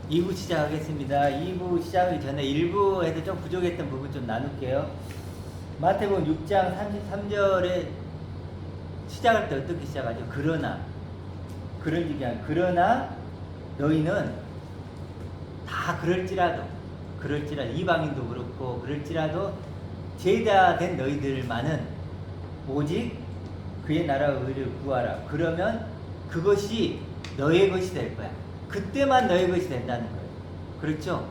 2부 시작하겠습니다. 2부 시작하기 전에 1부에서 좀 부족했던 부분 좀 나눌게요. 마태복음 6장 33절에 시작할 때 어떻게 시작하죠? 그러나, 그런 얘기한 그러나 너희는 다 그럴지라도 이방인도 그렇고 그럴지라도 제자된 너희들만은 오직 그의 나라와 의를 구하라. 그러면 그것이 너의 것이 될 거야. 그때만 너의 것이 된다는 거예요. 그렇죠?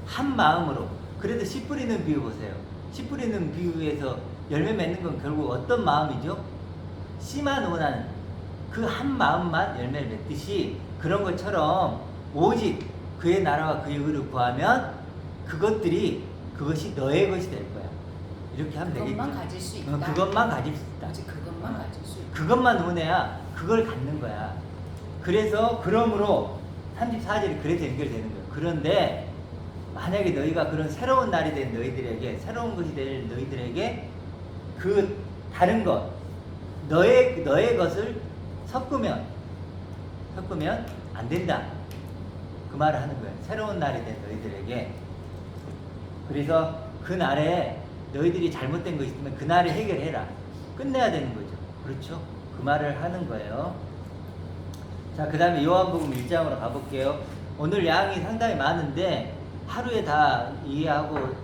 한 마음으로. 그래도 씨 뿌리는 비유 보세요. 씨 뿌리는 비유에서 열매 맺는 건 결국 어떤 마음이죠? 씨만 원하는 그 한 마음만 열매를 맺듯이 그런 것처럼 오직 그의 나라와 그의 의를 구하면 그것이 너의 것이 될 거야. 이렇게 하면 되겠죠. 그것만 가질 수 있다. 그것만 가질 수 있다. 오직 그것만 가질 수 있다. 그것만 원해야 그걸 갖는 거야. 그래서 그러므로 34절이 그래서 연결되는 거예요. 그런데 만약에 너희가 그런 새로운 날이 된 너희들에게, 새로운 것이 될 너희들에게 그 다른 것, 너의 것을 섞으면 안 된다. 그 말을 하는 거예요. 새로운 날이 된 너희들에게. 그래서 그 날에 너희들이 잘못된 거 있으면 그 날에 해결해라. 끝내야 되는 거죠. 그렇죠? 그 말을 하는 거예요. 자, 그 다음에 요한복음 1장으로 가볼게요. 오늘 양이 상당히 많은데 하루에 다 이해하고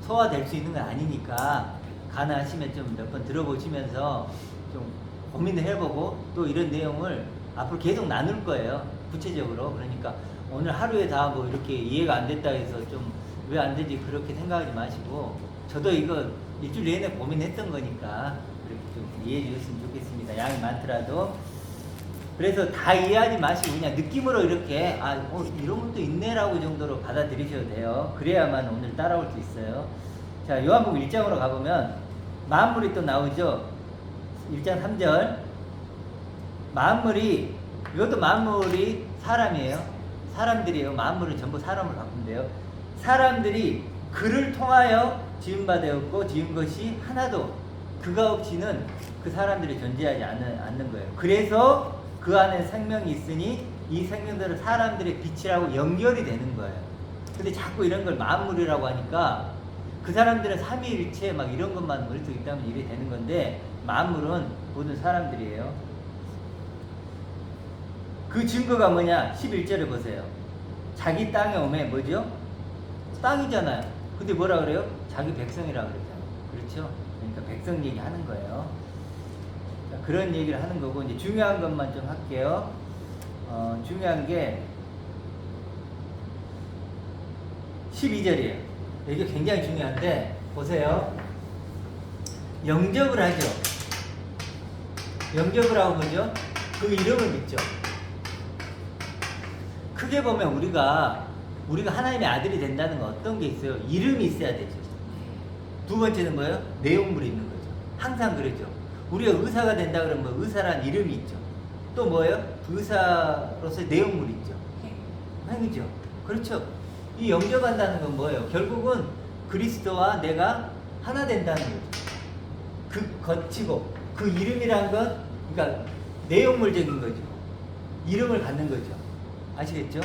소화될 수 있는 건 아니니까 가능하시면 좀 몇 번 들어보시면서 좀 고민을 해보고 또 이런 내용을 앞으로 계속 나눌 거예요. 구체적으로. 그러니까 오늘 하루에 다 뭐 이렇게 이해가 안 됐다 해서 좀 왜 안 되지 그렇게 생각하지 마시고 저도 이거 일주일 내내 고민했던 거니까 그렇게 좀 이해해 주셨으면 좋겠습니다. 양이 많더라도. 그래서 다 이해하지 마시고 그냥 느낌으로 이렇게 이런 것도 있네라고 정도로 받아들이셔도 돼요. 그래야만 오늘 따라올 수 있어요. 자, 요한복음 1장으로 가보면 만물이 또 나오죠. 1장 3절 이것도 만물이 사람이에요. 사람들이에요. 만물은 전부 사람을 바꾼대요. 사람들이 그를 통하여 지은 바 되었고 지은 것이 하나도 그가 없이는 그 사람들이 존재하지 않는 거예요. 그래서 그 안에 생명이 있으니 이 생명들은 사람들의 빛이라고 연결이 되는 거예요. 근데 자꾸 이런 걸 만물이라고 하니까 그 사람들은 삼위일체 막 이런 것만 머릿속에 있다면 이래 되는 건데 만물은 모든 사람들이에요. 그 증거가 뭐냐? 11절에 보세요. 자기 땅에 오매 뭐죠? 땅이잖아요. 근데 뭐라 그래요? 자기 백성이라고 그랬잖아요. 그렇죠? 그러니까 백성 얘기하는 거예요. 자, 그런 얘기를 하는 거고 이제 중요한 것만 좀 할게요. 중요한 게 12절이에요. 이게 굉장히 중요한데 보세요. 영접을 하죠. 영접을 하고 뭐죠? 그 이름을 믿죠. 크게 보면 우리가 하나님의 아들이 된다는 건 어떤 게 있어요? 이름이 있어야 되죠. 두 번째는 뭐예요? 내용물이 있는 거죠. 항상 그러죠. 우리가 의사가 된다 그러면 뭐 의사란 이름이 있죠. 또 뭐예요? 의사로서의 내용물이 있죠. 행위죠. 그렇죠. 이 영접한다는 건 뭐예요? 결국은 그리스도와 내가 하나 된다는 거죠. 그 거치고 그 이름이란 건 그러니까 내용물적인 거죠. 이름을 갖는 거죠. 아시겠죠?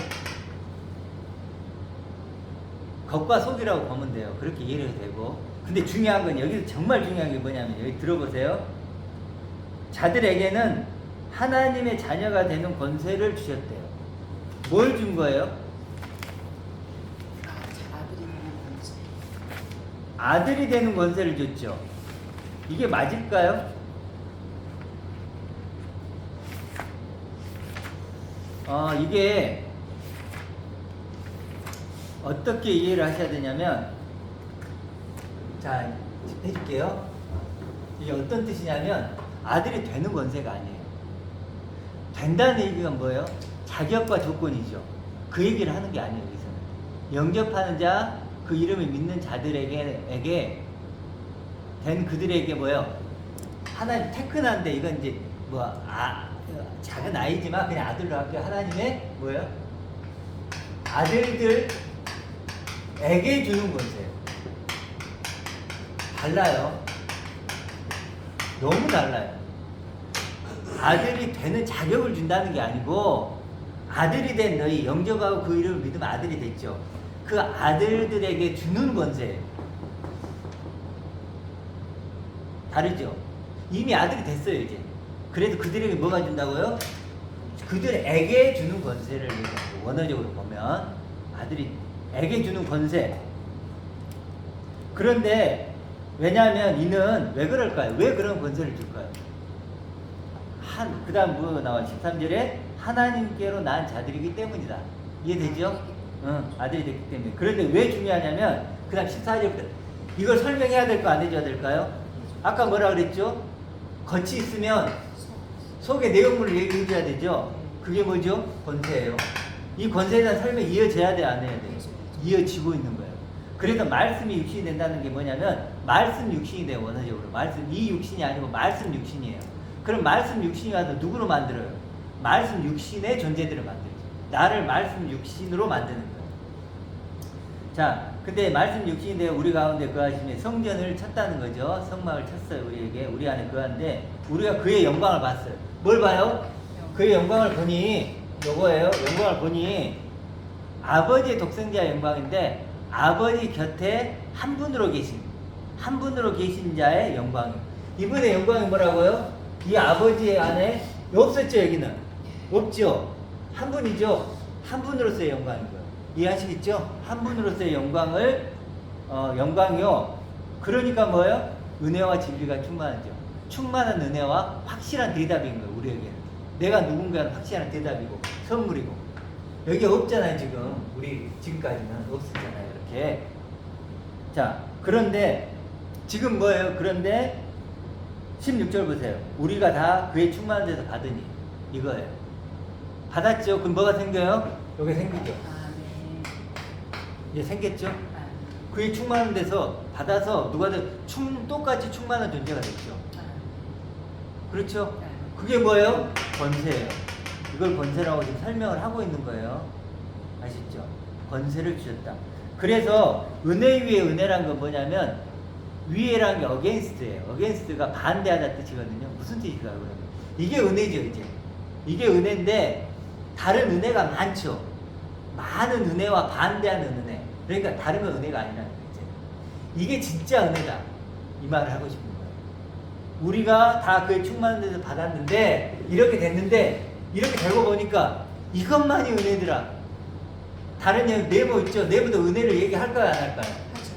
겉과 속이라고 보면 돼요. 그렇게 이해를 되고. 근데 중요한 건 여기서 정말 중요한 게 뭐냐면 여기 들어보세요. 자들에게는 하나님의 자녀가 되는 권세를 주셨대요. 뭘 준 거예요? 아들이 되는 권세를 줬죠. 이게 맞을까요? 이게 어떻게 이해를 하셔야 되냐면 자, 해줄게요. 이게 어떤 뜻이냐면 아들이 되는 권세가 아니에요. 된다는 얘기가 뭐예요? 자격과 조건이죠. 그 얘기를 하는 게 아니에요. 여기서는 영접하는 자, 그 이름을 믿는 자들에게 된 그들에게 뭐예요? 하나님 테크난데 이건 이제 작은 아이지만 그냥 아들로 할게요. 하나님의 뭐예요? 아들들에게 주는 권세예요. 달라요. 너무 달라요. 아들이 되는 자격을 준다는 게 아니고 아들이 된 너희, 영접하고 그 이름을 믿으면 아들이 됐죠. 그 아들들에게 주는 권세예요. 다르죠? 이미 아들이 됐어요, 이제. 그래도 그들에게 뭐가 준다고요? 그들에게 주는 권세를 얘기하는 거예요. 원어적으로 보면 아들이에게 주는 권세. 그런데 왜냐하면 이는 왜 그럴까요? 왜 그런 권세를 줄까요? 그 다음 뭐 나와 13절에 하나님께로 난 자들이기 때문이다. 이해되죠? 응, 아들이 됐기 때문에. 그런데 왜 중요하냐면 그 다음 14절부터 이걸 설명해야 될 거 안 해줘야 될까요? 아까 뭐라 그랬죠? 겉이 있으면 속의 내용물을 얘기해 줘야 되죠? 그게 뭐죠? 권세예요. 이 권세에 대한 설명이 이어져야 돼, 안 해야 돼? 이어지고 있는 거예요. 그래서 말씀이 육신이 된다는 게 뭐냐면 말씀 육신이 돼요, 원어적으로. 말씀, 이 육신이 아니고 말씀 육신이에요. 그럼 말씀 육신이 와서 누구로 만들어요? 말씀 육신의 존재들을 만들죠. 나를 말씀 육신으로 만드는 거예요. 자, 근데 말씀 육신이 되어 우리 가운데 거하시며 성전을 쳤다는 거죠. 성막을 쳤어요, 우리에게. 우리 안에 거하는데 우리가 그의 영광을 봤어요. 뭘 봐요? 그의 영광을 보니 요거예요. 영광을 보니 아버지의 독생자의 영광인데 아버지 곁에 한 분으로 계신 자의 영광이에요. 이분의 영광이 뭐라고요? 이 아버지 안에 없었죠, 여기는. 없죠. 한 분이죠. 한 분으로서의 영광인 거예요. 이해하시겠죠? 한 분으로서의 영광을 영광이요. 그러니까 뭐예요? 은혜와 진리가 충만하죠. 충만한 은혜와 확실한 대답인 거예요, 우리에게는. 내가 누군가는 확실한 대답이고 선물이고. 여기 없잖아요, 지금. 우리 지금까지는 없었잖아요, 이렇게. 자, 그런데 지금 뭐예요? 그런데 16절 보세요. 우리가 다 그의 충만한 데서 받으니 이거예요. 받았죠? 그럼 뭐가 생겨요? 여기 생기죠. 이제 생겼죠? 그의 충만한 데서 받아서 누가든 똑같이 충만한 존재가 됐죠. 그렇죠? 그게 뭐예요? 권세예요. 이걸 권세라고 지금 설명을 하고 있는 거예요. 아시죠? 권세를 주셨다. 그래서 은혜 위에 은혜란 건 뭐냐면 위에란 게 against예요. against가 반대하다 뜻이거든요. 무슨 뜻일까요, 그러면? 이게 은혜죠, 이제. 이게 은혜인데 다른 은혜가 많죠. 많은 은혜와 반대하는 은혜. 그러니까 다르면 은혜가 아니라는 거예요, 이제. 이게 진짜 은혜다. 이 말을 하고 싶은 거예요. 우리가 다 그의 충만한 데서 받았는데 이렇게 됐는데 이렇게 되고 보니까 이것만이 은혜더라. 다른 네모 있죠? 네모도 은혜를 얘기할까요, 안 할까요? 하죠.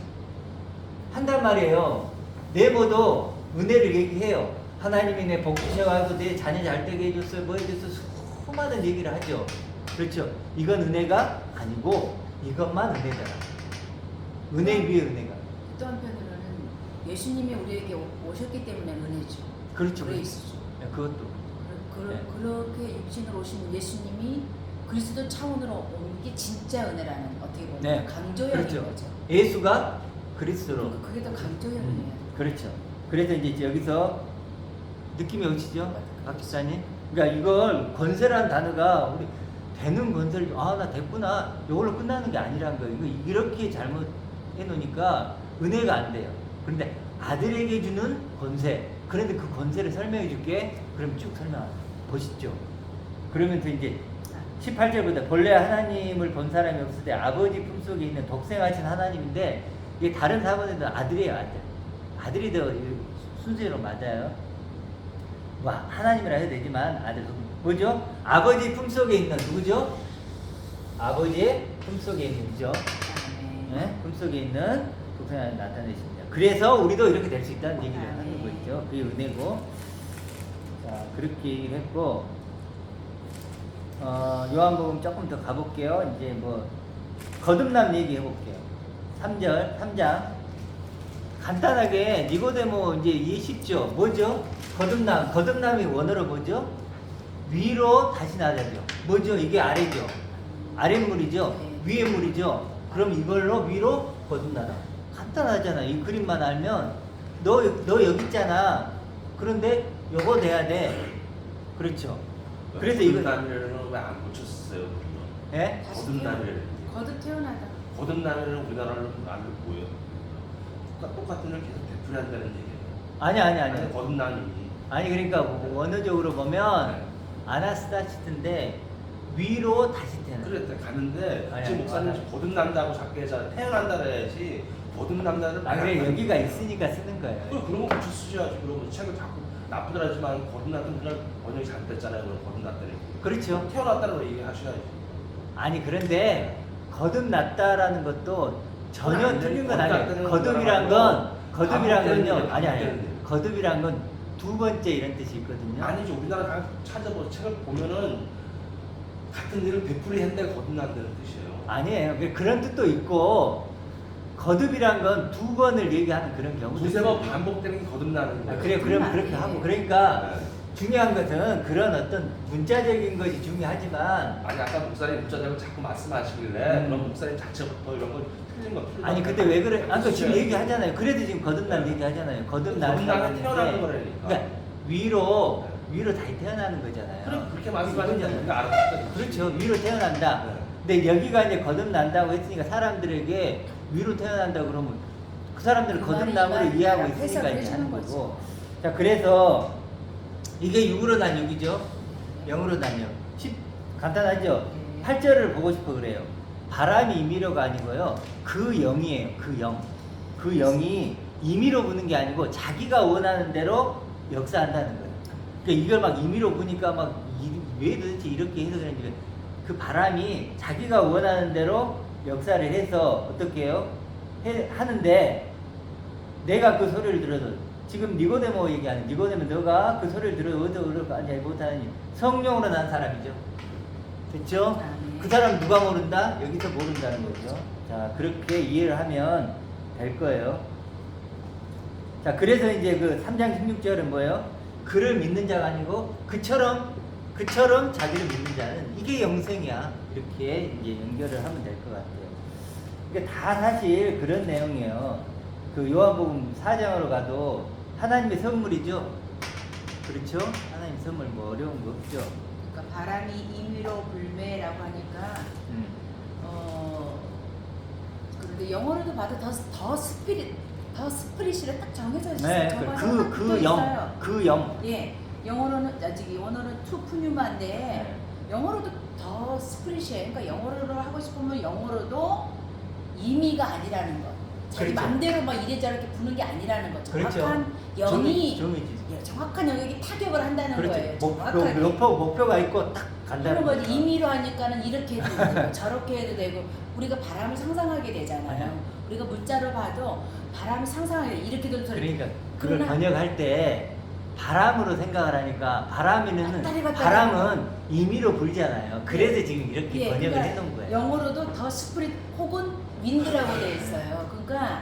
한단 말이에요. 네모도 은혜를 얘기해요. 하나님이 내 복 주셔가지고 내 자녀 잘 되게 해줬어요. 뭐 해줬어요. 수많은 얘기를 하죠. 그렇죠? 이건 은혜가 아니고 이것만 은혜더라. 은혜 위에 은혜가. 또 한편으로는 예수님이 우리에게 오셨기 때문에 은혜죠. 그렇죠. 그레이스죠. 네, 그것도. 네. 그렇게 육신으로 오신 예수님이 그리스도 차원으로 온 게 진짜 은혜라는 어떻게 보면 네. 강조형인 그렇죠. 거죠. 예수가 그리스도로. 그러니까 그게 더 강조형이에요. 그렇죠. 그래서 이제 여기서 느낌이 오시죠? 박 기사님? 그러니까 이걸 권세라는 단어가 우리 되는 권세를 나 됐구나. 이걸로 끝나는 게 아니란 거예요. 이거 이렇게 잘못 해놓으니까 은혜가 안 돼요. 그런데 아들에게 주는 권세. 그런데 그 권세를 설명해 줄게. 그럼 쭉 설명 보시죠. 그러면 또 이제 18절부터 본래 하나님을 본 사람이 없을 때 아버지 품속에 있는 독생하신 하나님인데 이게 다른 사본에도 아들이에요, 아들. 아들이 더 순서로 맞아요. 뭐 하나님이라 해도 되지만 아들 뭐죠? 아버지 품속에 있는 누구죠? 아버지의 품속에 있는 누구죠? 네? 품속에 있는 독생하나님 나타내십니다. 그래서 우리도 이렇게 될 수 있다는 얘기를 하는 거죠. 그게 은혜고. 자, 그렇게 얘기를 했고 요한복음 조금 더 가볼게요. 이제 뭐 거듭남 얘기해 볼게요. 3장 간단하게 니고데모 이제 이해 쉽죠? 뭐죠? 거듭남이 원어로 뭐죠? 위로 다시 나자죠. 뭐죠? 이게 아래죠. 아랫물이죠. 위에 물이죠. 그럼 이걸로 위로 거듭나다. 간단하잖아. 이 그림만 알면 너 여기 있잖아. 그런데 요거 돼야 돼. 그렇죠. 그래서 이거 거듭남이라는 왜안 붙였어요? 예? 거듭남이라는 거듭 태어나다. 거듭남이라는 우리나라로 말로 뭐예요? 똑같은 걸 계속 되풀이한다는 얘기예요. 아니. 거듭남이 아니 그러니까 원어적으로 보면 아나스타시스인데 위로 다시 태어나. 그랬대 가는데 아니, 지금 목사님 아니. 거듭난다고 자꾸 해서 태어난다 그래야지 거듭난다를 아 그래 여기가 있으니까 쓰는 거예요. 그런 거 고쳐 쓰셔야지. 그러면 책을 자꾸 나쁘더라지만 거듭났던 그냥 번역이 잘됐잖아요. 그럼 거듭났다는 그렇죠. 태어났다는 얘기하셔야지. 아니 그런데 거듭났다라는 것도 전혀 아니, 틀린 건 거듭났다는 아니에요. 거듭이란 건 거듭이란 건요. 반복되는 아니 아니. 반복되는 거듭이란 건 두 번째 이런 뜻이 있거든요. 아니죠. 우리나라 다 찾아보 책을 보면은 같은 일을 되풀이 했는데 거듭난다는 뜻이에요. 아니에요. 그런 뜻도 있고 거듭이란 건 두 번을 얘기하는 그런 경우도 두세 번 있어요. 반복되는 게 거듭나는 아, 거예요. 그래 그럼 그렇게 하고 그러니까 네. 중요한 것은 그런 어떤 문자적인 것이 중요하지만 아니 아까 목사님 문자적으로 자꾸 말씀하시길래 그럼 목사님 자체부터 이런 거 틀린 거 틀린 아니 거 근데 왜 그래? 아까 지금 그렇죠. 얘기하잖아요. 그래도 지금 거듭난 네. 얘기하잖아요. 거듭나는 태어나는 거라니까. 그러니까 위로 다시 태어나는 거잖아요. 그렇게 말씀하시면 우리가 알아듣죠. 그렇죠. 위로 태어난다. 네. 근데 여기가 이제 거듭난다고 했으니까 사람들에게 위로 태어난다 그러면 그 사람들을 그 말이 거듭남으로 이 이해하고 말이 있으니까 해석을 이제 하는 해주는 거고. 자 그래서 이게 6으로 난 6이죠. 0으로 난 0. 간단하죠. 네. 8절을 보고 싶어 그래요. 바람이 임의로가 아니고요. 그 0이에요. 그 0. 그 0이 임의로 부는 게 아니고 자기가 원하는 대로 역사한다는 거예요. 그러니까 이걸 막 임의로 부니까 막 왜 도대체 이렇게 해서 그런지 그 바람이 자기가 원하는 대로 역사를 해서 어떻게 해요? 하는데 내가 그 소리를 들어도 지금 니고데모 얘기하는 니고데모 너가 그 소리를 들어도 어떻게 하지 못하느니 성령으로 난 사람이죠. 됐죠? 아, 네. 그 사람 누가 모른다? 여기서 모른다는 거죠. 자 그렇게 이해를 하면 될 거예요. 자 그래서 이제 그 3장 16절은 뭐예요? 그를 믿는 자가 아니고 그처럼 자기를 믿는 자는 이게 영생이야. 이렇게 이제 연결을 하면 될 것 같아요. 이게 다 사실 그런 내용이에요. 그 요한복음 4장으로 가도 하나님의 선물이죠. 그렇죠? 하나님의 선물 뭐 어려운 거 없죠. 그러니까 바람이 임의로 불매라고 하니까 그런데 영어로도 봐도 더 스피릿이라 딱 정해져 있어요. 네, 적어서 그 영. 예, 영어로는 아직 원어는 투 푸뉴마인데 네. 영어로도 더 스피릿이에요. 그러니까 영어로 하고 싶으면 영어로도 임의가 아니라는 거. 자기 그렇죠. 맘대로 막 이래저렇게 부는 게 아니라는 거. 정확한 그렇죠. 영이 정이지. 예, 정확한 영역이 타격을 한다는 거예요. 그렇죠. 정확하게. 목표가 있고 딱 간다는 그런 거지. 거죠. 임의로 하니까는 이렇게 해도 되고 저렇게 해도 되고 우리가 바람을 상상하게 되잖아요. 아니야. 우리가 문자로 봐도 바람을 상상하게 돼. 이렇게 될 소리. 그러니까 그걸 그러나- 번역할 때 바람으로 생각을 하니까 바람은 왔다리 임의로 불잖아요. 그래서 지금 이렇게 예, 번역을 그러니까 해놓은 거예요. 영어로도 더 스프릿 혹은 윈드라고 되어 있어요. 그러니까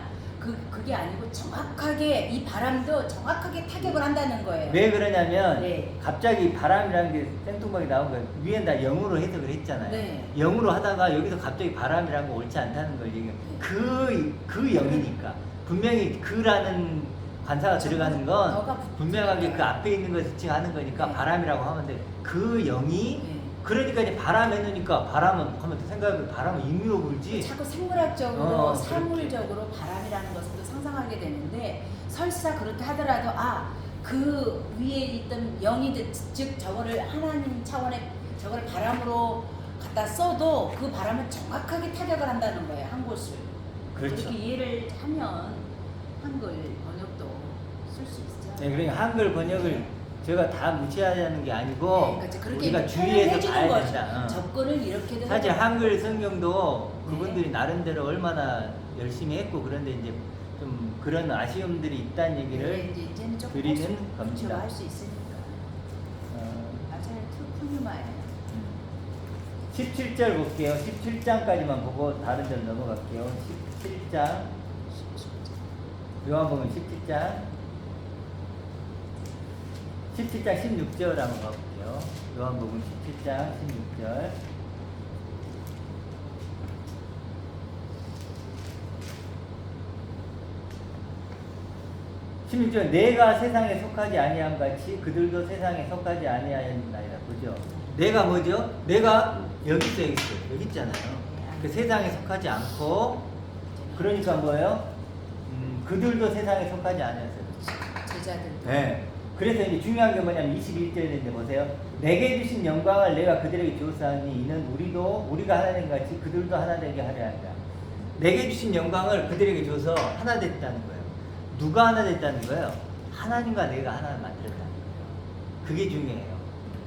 그게 아니고 정확하게 이 바람도 정확하게 타격을 한다는 거예요. 왜 그러냐면 네. 갑자기 바람이라는 게 생뚱하게 나온 거예요. 위엔 다 영으로 해석을 했잖아요. 네. 영으로 하다가 여기서 갑자기 바람이라는 거 옳지 않다는 걸 얘기해요. 그 영이니까 분명히 그라는 관사가 들어가는 건 너가 붙- 분명하게 그 앞에 있는 것을 지칭하는 거니까 네. 바람이라고 하면 돼. 그 영이 네. 그러니까 이제 바람 해놓으니까 바람은 하면 생각해 바람은 임의로 불지. 자꾸 생물학적으로 그렇게. 사물적으로 바람이라는 것을 또 상상하게 되는데 설사 그렇게 하더라도 그 위에 있던 영이 즉 저거를 하나님 차원의 저거를 바람으로 갖다 써도 그 바람은 정확하게 타격을 한다는 거예요. 한 곳을. 그렇죠. 그렇게 이해를 하면 한글 번역도 쓸 수 있죠. 네, 그러니까 한글 번역을 제가 다 무시하자는 게 아니고 그러니까 그렇게 우리가 주의해서 해주는 봐야 거죠. 된다. 접근을 이렇게도 사실 해도 한글 성경도 그분들이 네. 나름대로 얼마나 열심히 했고 그런데 이제 좀 그런 아쉬움들이 있다는 얘기를 네, 이제는 조금 드리는 겁니다. 할수 있으니까. 어, 맞아요. 투푸뉴마예요. 17절 볼게요. 17장까지만 보고 다른 절 넘어갈게요. 17장 요한복음 17장 16절 한번 가볼게요. 요한복음 17장 16절 16절 내가 세상에 속하지 아니함 같이 그들도 세상에 속하지 아니하였나이다. 그죠? 내가 뭐죠? 내가 여기 있어요. 여기 있잖아요. 그 세상에 속하지 않고 그러니까 뭐예요? 그들도 세상에 속하지 아니었어요. 제자들. 네. 그래서 이제 중요한 게 뭐냐면 21절인데 보세요. 내게 주신 영광을 내가 그들에게 주었사니 이는 우리가 하나님 같이 그들도 하나 되게 하려 한다. 내게 주신 영광을 그들에게 줘서 하나 됐다는 거예요. 누가 하나 됐다는 거예요? 하나님과 내가 하나 만들었다는 거예요. 그게 중요해요.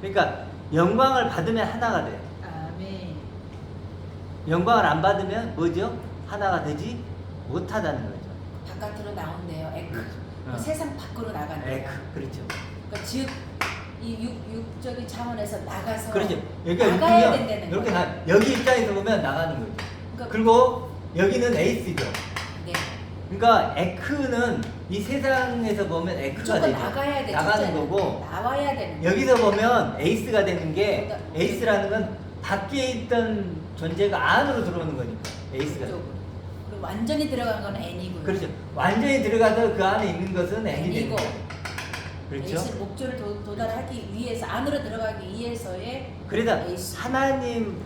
그러니까 영광을 받으면 하나가 돼요. 아멘. 영광을 안 받으면 뭐죠? 하나가 되지 못하다는 거죠. 바깥으로 나온대요. 에크. 어. 세상 밖으로 나간대요. 그렇죠. 그러니까 즉, 이 육적인 차원에서 나가서 그렇죠. 여기가 나가야 육이면 된다는 이렇게 거예요. 여기 입장에서 보면 나가는 거죠. 그러니까 그리고 여기는 에이스죠. 네. 그러니까 에크는 이 세상에서 보면 에크가 무조건 되죠. 나가야 돼. 나가는 첫째는. 거고 나와야 되는 거예요. 여기서 보면 에이스가 되는 게 그러니까 에이스라는 건 밖에 있던 존재가 안으로 들어오는 거니까 에이스가. 그쪽으로. 그리고 완전히 들어간 건 N이고요. 그렇죠. 완전히 들어가서 그 안에 있는 것은 N이 되는 N이고. 거예요. 그렇죠. 에이스 목표를 도달하기 위해서 안으로 들어가기 위해서의 그래서 에이스. 하나님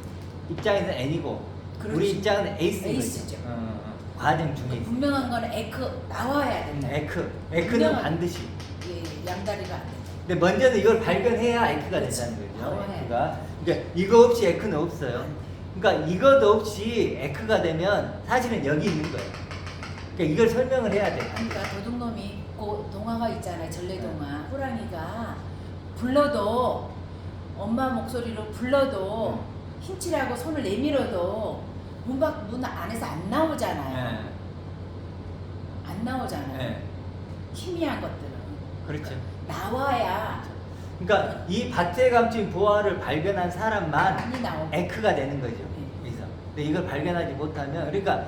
입장에서는 N이고 그렇지. 우리 입장은 에이스인 에이스죠. 거죠. 과정 중에 있어요. 분명한 건 에크 나와야 된다. 에크는 분명한- 반드시. 예, 양다리가 안 된다. 근데 먼저는 이걸 발견해야 에크가 그렇지. 된다는 거죠. 나와야 에크가. 그러니까 이거 없이 에크는 없어요. 그러니까 이것도 없이 에크가 되면 사실은 여기 있는 거예요. 그러니까 이걸 설명을 해야 돼. 그러니까 도둑놈이 그 동화가 있잖아요. 전래동화. 호랑이가 불러도 엄마 목소리로 불러도 힘칠하고 손을 내밀어도 문 안에서 안 나오잖아요. 안 나오잖아요. 네. 희미한 것들은 그렇죠. 나와야 그러니까 이 밭에 감춘 보화를 발견한 사람만 많이 나오고. 에크가 되는 거죠. 그래서 근데 이걸 발견하지 못하면 그러니까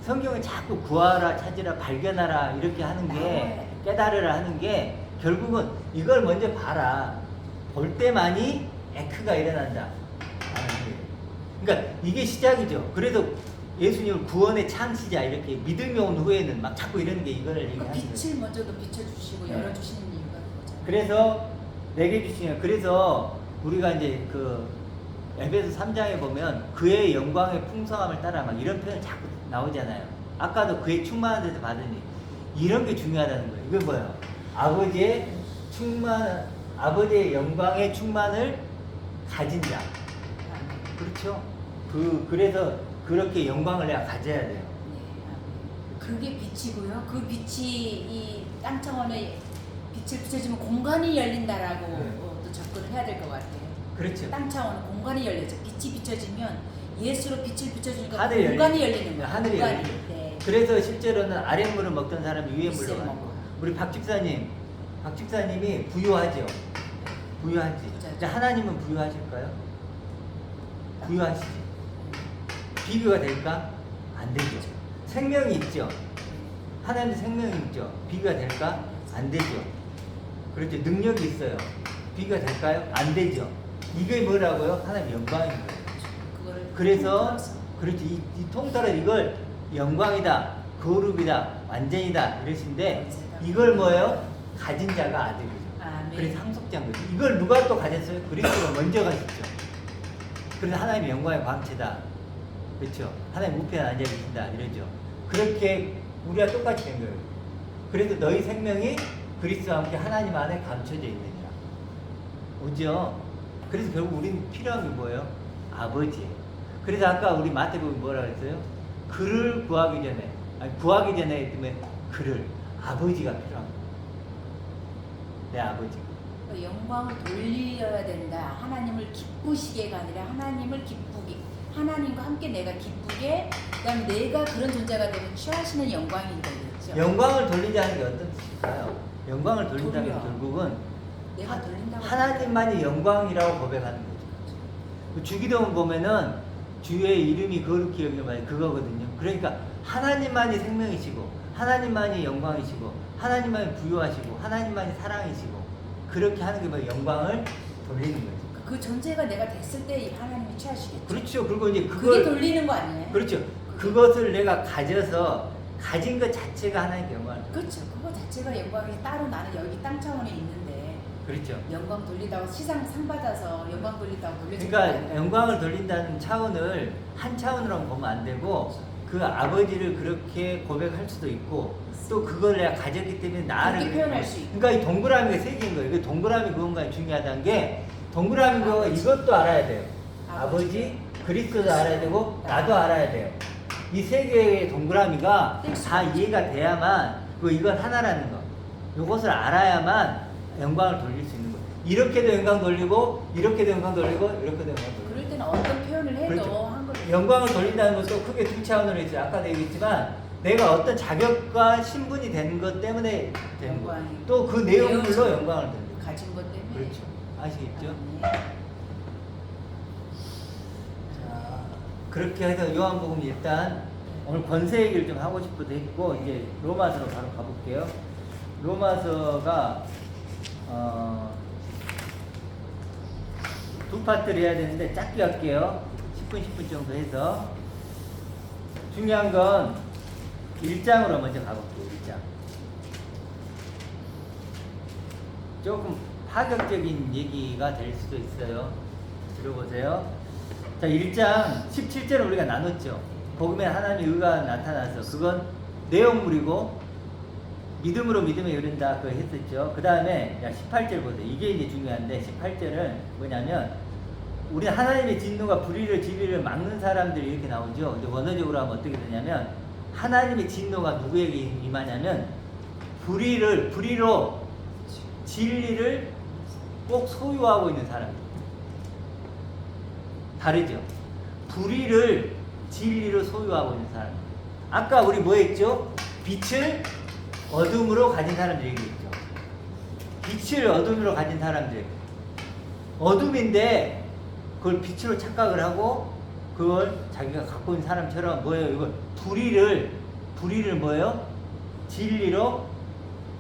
성경은 자꾸 구하라 찾으라 발견하라 이렇게 하는 게 나와야 깨달으라 하는 게 결국은 이걸 먼저 봐라. 볼 때만이 에크가 일어난다. 라는 거예요. 그러니까 이게 시작이죠. 그래서 예수님을 구원의 창시자 이렇게 믿음이 온 후에는 막 자꾸 이런 게 이거를 그 얘기하는 거예요. 빛을 먼저도 비춰주시고 네. 열어주시는 이유가 그거잖아요. 그래서 내게 주시면 그래서 우리가 이제 그 에베소 3장에 보면 그의 영광의 풍성함을 따라 막 이런 표현 자꾸 나오잖아요. 아까도 그의 충만한 데서 받으니 이런 게 중요하다는 거예요. 이게 뭐예요? 아버지의 영광의 충만을 가진 자. 그렇죠? 그래서 그렇게 영광을 내가 가져야 돼요. 네. 그게 빛이고요. 그 빛이 이 땅 차원에 빛을 비춰주면 공간이 열린다라고 네. 또 접근을 해야 될 것 같아요. 그렇죠. 땅 차원은 공간이 열리죠. 빛이 비춰지면 예수로 빛을 비춰주니까 하늘이 공간이 열리죠. 열리는 거예요. 하늘이 공간이. 열리죠. 네. 그래서 실제로는 아랫물을 먹던 사람이 위에 물로 윗세 가는 먹고. 거예요. 우리 박 집사님이 부유하죠. 부유하지. 부자죠. 근데 하나님은 부유하실까요? 부유하시지. 비교가 될까? 안 되죠. 생명이 있죠. 하나님도 생명이 있죠. 비교가 될까? 안 되죠. 그렇죠. 능력이 있어요. 비교가 될까요? 안 되죠. 이게 뭐라고요? 하나님 영광인 거예요. 그거를 그래서 통틀어서. 그렇지 이 통틀어 이걸 영광이다, 거룩이다, 완전이다 이러신데 이걸 뭐예요? 가진 자가 아들이죠. 아멘. 그래서 상속자인 거죠. 이걸 누가 또 가졌어요? 그리스도가 먼저 가졌죠. 그래서 하나님의 영광의 광채다. 그렇죠. 하나님 우편에 앉아 계신다 이러죠. 그렇게 우리가 똑같이 된 거예요. 그래서 너희 생명이 그리스도와 함께 하나님 안에 감춰져 있느니라. 오죠. 그래서 결국 우리는 필요한 게 뭐예요? 아버지예요. 그래서 아까 우리 마태복음 뭐라 그랬어요? 그를 구하기 전에 구하기 전에 했으면 그를 아버지가 필요한 거예요. 내 아버지가. 그 영광을 돌려야 된다. 하나님을 기쁘시게가 아니라 하나님을 기쁘게, 하나님과 함께 내가 기쁘게, 그다음에 내가 그런 존재가 되면 취하시는 영광인 거겠죠. 영광을 돌리자는 게 어떤 뜻일까요? 영광을 돌린다는 게 돌려. 결국은 내가 돌린다고. 하나님만이 영광이라고 고백하는 거죠. 그 주기도문 보면은 주의 이름이 거룩히 여기면 그거거든요. 그러니까 하나님만이 생명이시고 하나님만이 영광이시고 하나님만이 부유하시고 하나님만이 사랑이시고 그렇게 하는 게 뭐 영광을 돌리는 거죠. 그 존재가 내가 됐을 때 하나님이 취하시겠죠. 그렇죠. 그리고 이제 그게 그걸 돌리는 거 아니에요? 그렇죠. 그것을 내가 가져서 가진 것 자체가 하나님께 영광을 그렇죠. 그거 자체가 영광이 따로 나는 여기 땅 차원에 있는데 그렇죠. 영광 돌리다고 시상 상 받아서 영광 돌리다고 돌려주는 그러니까 영광을 돌린다는 차원을 한 차원으로 보면 안 되고 그 아버지를 그렇게 고백할 수도 있고 또 그걸 내가 가졌기 때문에 나를 그렇게 표현할 수 있고. 그러니까 이 동그라미가 세 개인 거예요. 그 동그라미 그건가 중요하다는 게 동그라미 거 이것도 알아야 돼요. 아버지, 그리스도도 알아야 되고 나도 알아야 돼요. 이 세 개의 동그라미가 다 이해가 돼야만 이건 하나라는 거. 이것을 알아야만 영광을 돌릴 수 있는 거예요. 이렇게도 영광 돌리고 이렇게도 영광 돌리고 이렇게도 영광 돌리고. 그럴 때는 어떤 표현을 해도 그렇죠. 한 거죠. 영광을 돌린다는 것도 크게 두 차원으로 있죠. 아까도 얘기했지만 내가 어떤 자격과 신분이 되는 것 때문에 되는 거예요. 영광이. 또 그 내용물로 영광을 돌리는 거예요. 가진 것 때문에. 그렇죠. 아시겠죠? 아, 네. 자, 그렇게 해서 요한복음 일단 오늘 권세 얘기를 좀 하고 싶어도 했고 이제 로마서로 바로 가볼게요. 로마서가 두 파트를 해야 되는데 짧게 할게요. 10분 10분 정도 해서 중요한 건 1장으로 먼저 가볼게요. 1장 조금 파격적인 얘기가 될 수도 있어요. 들어보세요. 자, 1장 17절을 우리가 나눴죠. 복음에 하나님의 의가 나타나서 그건 내용물이고 믿음으로 믿음에 이른다 그거 했었죠. 그 다음에 18절 보세요. 이게 이제 중요한데 18절은 뭐냐면 우리 하나님의 진노가 불의를 진리를 막는 사람들이 이렇게 나오죠. 근데 원어적으로 하면 어떻게 되냐면 하나님의 진노가 누구에게 임하냐면 불의로 진리를 꼭 소유하고 있는 사람. 다르죠. 불의를 진리로 소유하고 있는 사람. 아까 우리 뭐 했죠? 빛을 어둠으로 가진 사람들 얘기했죠. 빛을 어둠으로 가진 사람들. 어둠인데 그걸 빛으로 착각을 하고 그걸 자기가 갖고 있는 사람처럼 뭐예요? 이걸 불의를 뭐예요? 진리로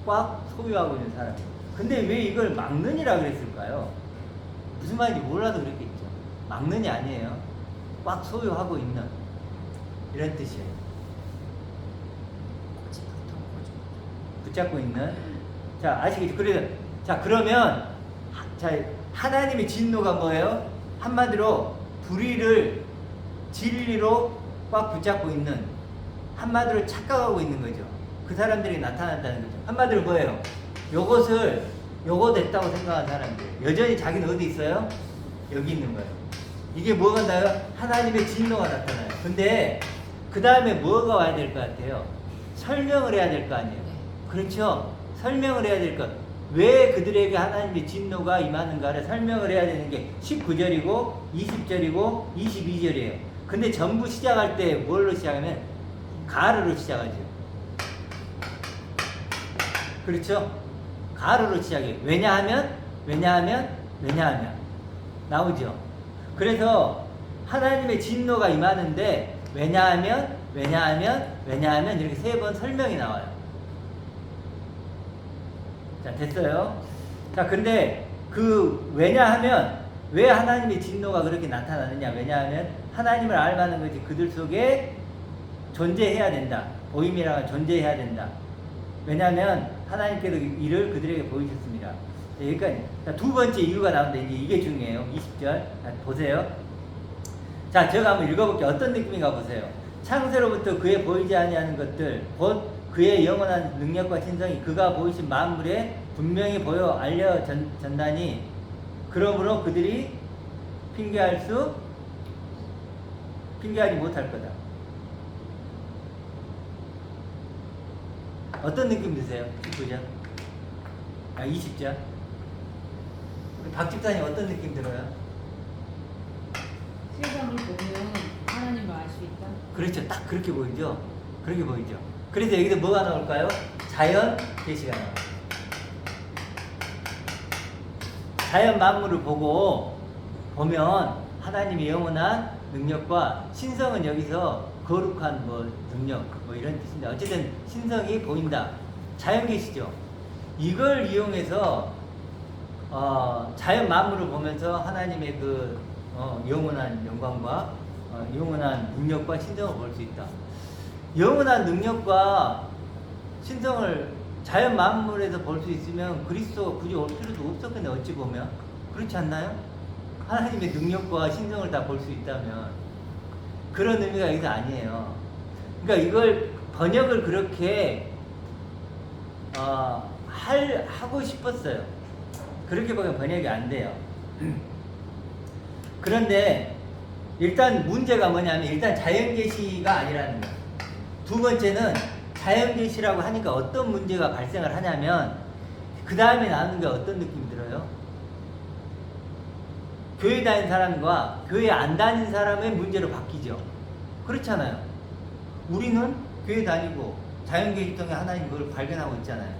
꽉 소유하고 있는 사람. 근데 왜 이걸 막는이라 그랬을까요? 무슨 말인지 몰라도 그랬겠죠. 막는이 아니에요. 꽉 소유하고 있는 이런 뜻이에요. 붙잡고 있는. 자, 아시겠죠? 그래서 자, 그러면 자, 하나님의 진노가 뭐예요? 한마디로 불의를 진리로 꽉 붙잡고 있는, 한마디로 착각하고 있는 거죠. 그 사람들이 나타난다는 거죠. 한마디로 뭐예요? 요거 됐다고 생각하는 사람들. 여전히 자기는 어디 있어요? 여기 있는 거예요. 이게 뭐가 나요? 하나님의 진노가 나타나요. 근데 그 다음에 뭐가 와야 될 것 같아요? 설명을 해야 될 거 아니에요. 그렇죠? 설명을 해야 될 것. 왜 그들에게 하나님의 진노가 임하는가를 설명을 해야 되는 게 19절이고 20절이고 22절이에요. 근데 전부 시작할 때 뭘로 시작하면 가르로 시작하죠. 그렇죠? 가르로 시작해요. 왜냐하면 나오죠. 그래서 하나님의 진노가 임하는데 왜냐하면 이렇게 세 번 설명이 나와요. 자, 됐어요. 자, 근데 왜냐하면 왜 하나님의 진노가 그렇게 나타나느냐? 왜냐하면 하나님을 알만한 것이 그들 속에 존재해야 된다. 보임이라는 존재해야 된다. 왜냐하면 하나님께서 이를 그들에게 보이셨습니다. 여기까지. 자, 두 번째 이유가 나오는데 이게 중요해요. 20절. 자, 보세요. 자, 제가 한번 읽어볼게요. 어떤 느낌인가 보세요. 창세로부터 그의 보이지 아니하는 것들, 곧 그의 영원한 능력과 신성이 그가 보이신 만물에 분명히 보여 알려졌나니 그러므로 그들이 핑계하지 못할 거다. 어떤 느낌 드세요? 19절? 20절? 우리 박 집사님 어떤 느낌 들어요? 세상을 보면 하나님을 알 수 있다. 그렇죠. 딱 그렇게 보이죠? 그렇게 보이죠? 그래서 여기서 뭐가 나올까요? 자연 계시가 나와요. 자연 만물을 보면 하나님의 영원한 능력과 신성은 여기서 거룩한 능력 이런 뜻인데 어쨌든 신성이 보인다. 자연 계시죠. 이걸 이용해서 자연 만물을 보면서 하나님의 영원한 영광과 영원한 능력과 신성을 볼 수 있다. 영원한 능력과 신성을 자연 만물에서 볼 수 있으면 그리스도가 굳이 올 필요도 없었겠네. 어찌 보면 그렇지 않나요? 하나님의 능력과 신성을 다 볼 수 있다면 그런 의미가 여기서 아니에요. 그러니까 이걸 번역을 그렇게 하고 싶었어요. 그렇게 보면 번역이 안 돼요. 그런데 일단 문제가 뭐냐면 일단 자연계시가 아니라는 거예요. 두 번째는 자연계시라고 하니까 어떤 문제가 발생을 하냐면 그 다음에 나오는 게 어떤 느낌이 들어요? 교회 다니는 사람과 교회 안 다니는 사람의 문제로 바뀌죠. 그렇잖아요. 우리는 교회 다니고 자연계시 통해 하나님 그걸 발견하고 있잖아요.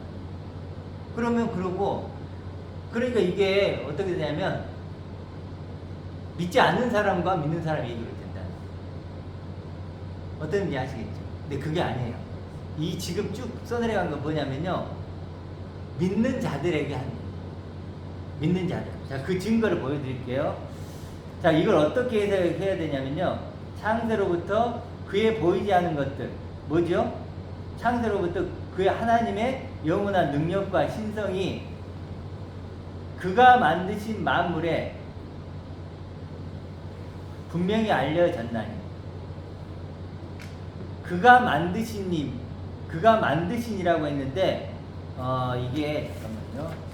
그러면 그러니까 이게 어떻게 되냐면 믿지 않는 사람과 믿는 사람의 얘기를 된다. 어떤지 아시겠죠? 근데 그게 아니에요. 이 지금 쭉 써내려간 건 뭐냐면요. 믿는 자들에게 하는 거예요. 믿는 자들. 자, 그 증거를 보여드릴게요. 자, 이걸 어떻게 해석해야 되냐면요. 창세로부터 그의 보이지 않은 것들. 뭐죠? 창세로부터 그의 하나님의 영원한 능력과 신성이 그가 만드신 만물에 분명히 알려졌나니. 그가 만드신이라고 했는데, 이게, 잠깐만요.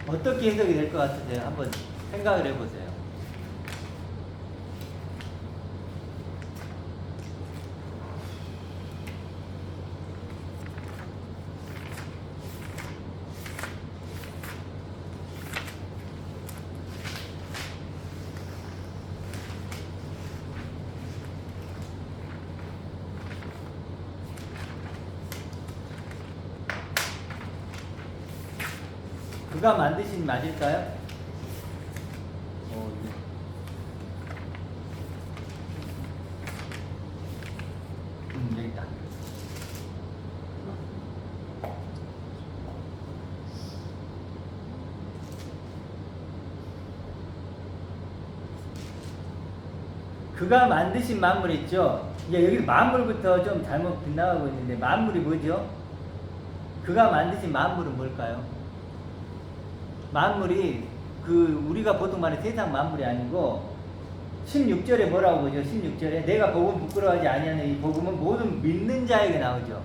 어떻게 해석이 될 것 같으세요? 한번 생각을 해보세요. 그가 만드신 맞을까요? 여기 있다. 그가 만드신 만물 있죠? 이제 여기 만물부터 좀 잘못 빗나가고 있는데 만물이 뭐죠? 그가 만드신 만물은 뭘까요? 만물이 우리가 보통 말하는 세상 만물이 아니고 16절에 뭐라고 보죠? 16절에 내가 복음 부끄러워하지 아니하는 이 복음은 모든 믿는 자에게 나오죠.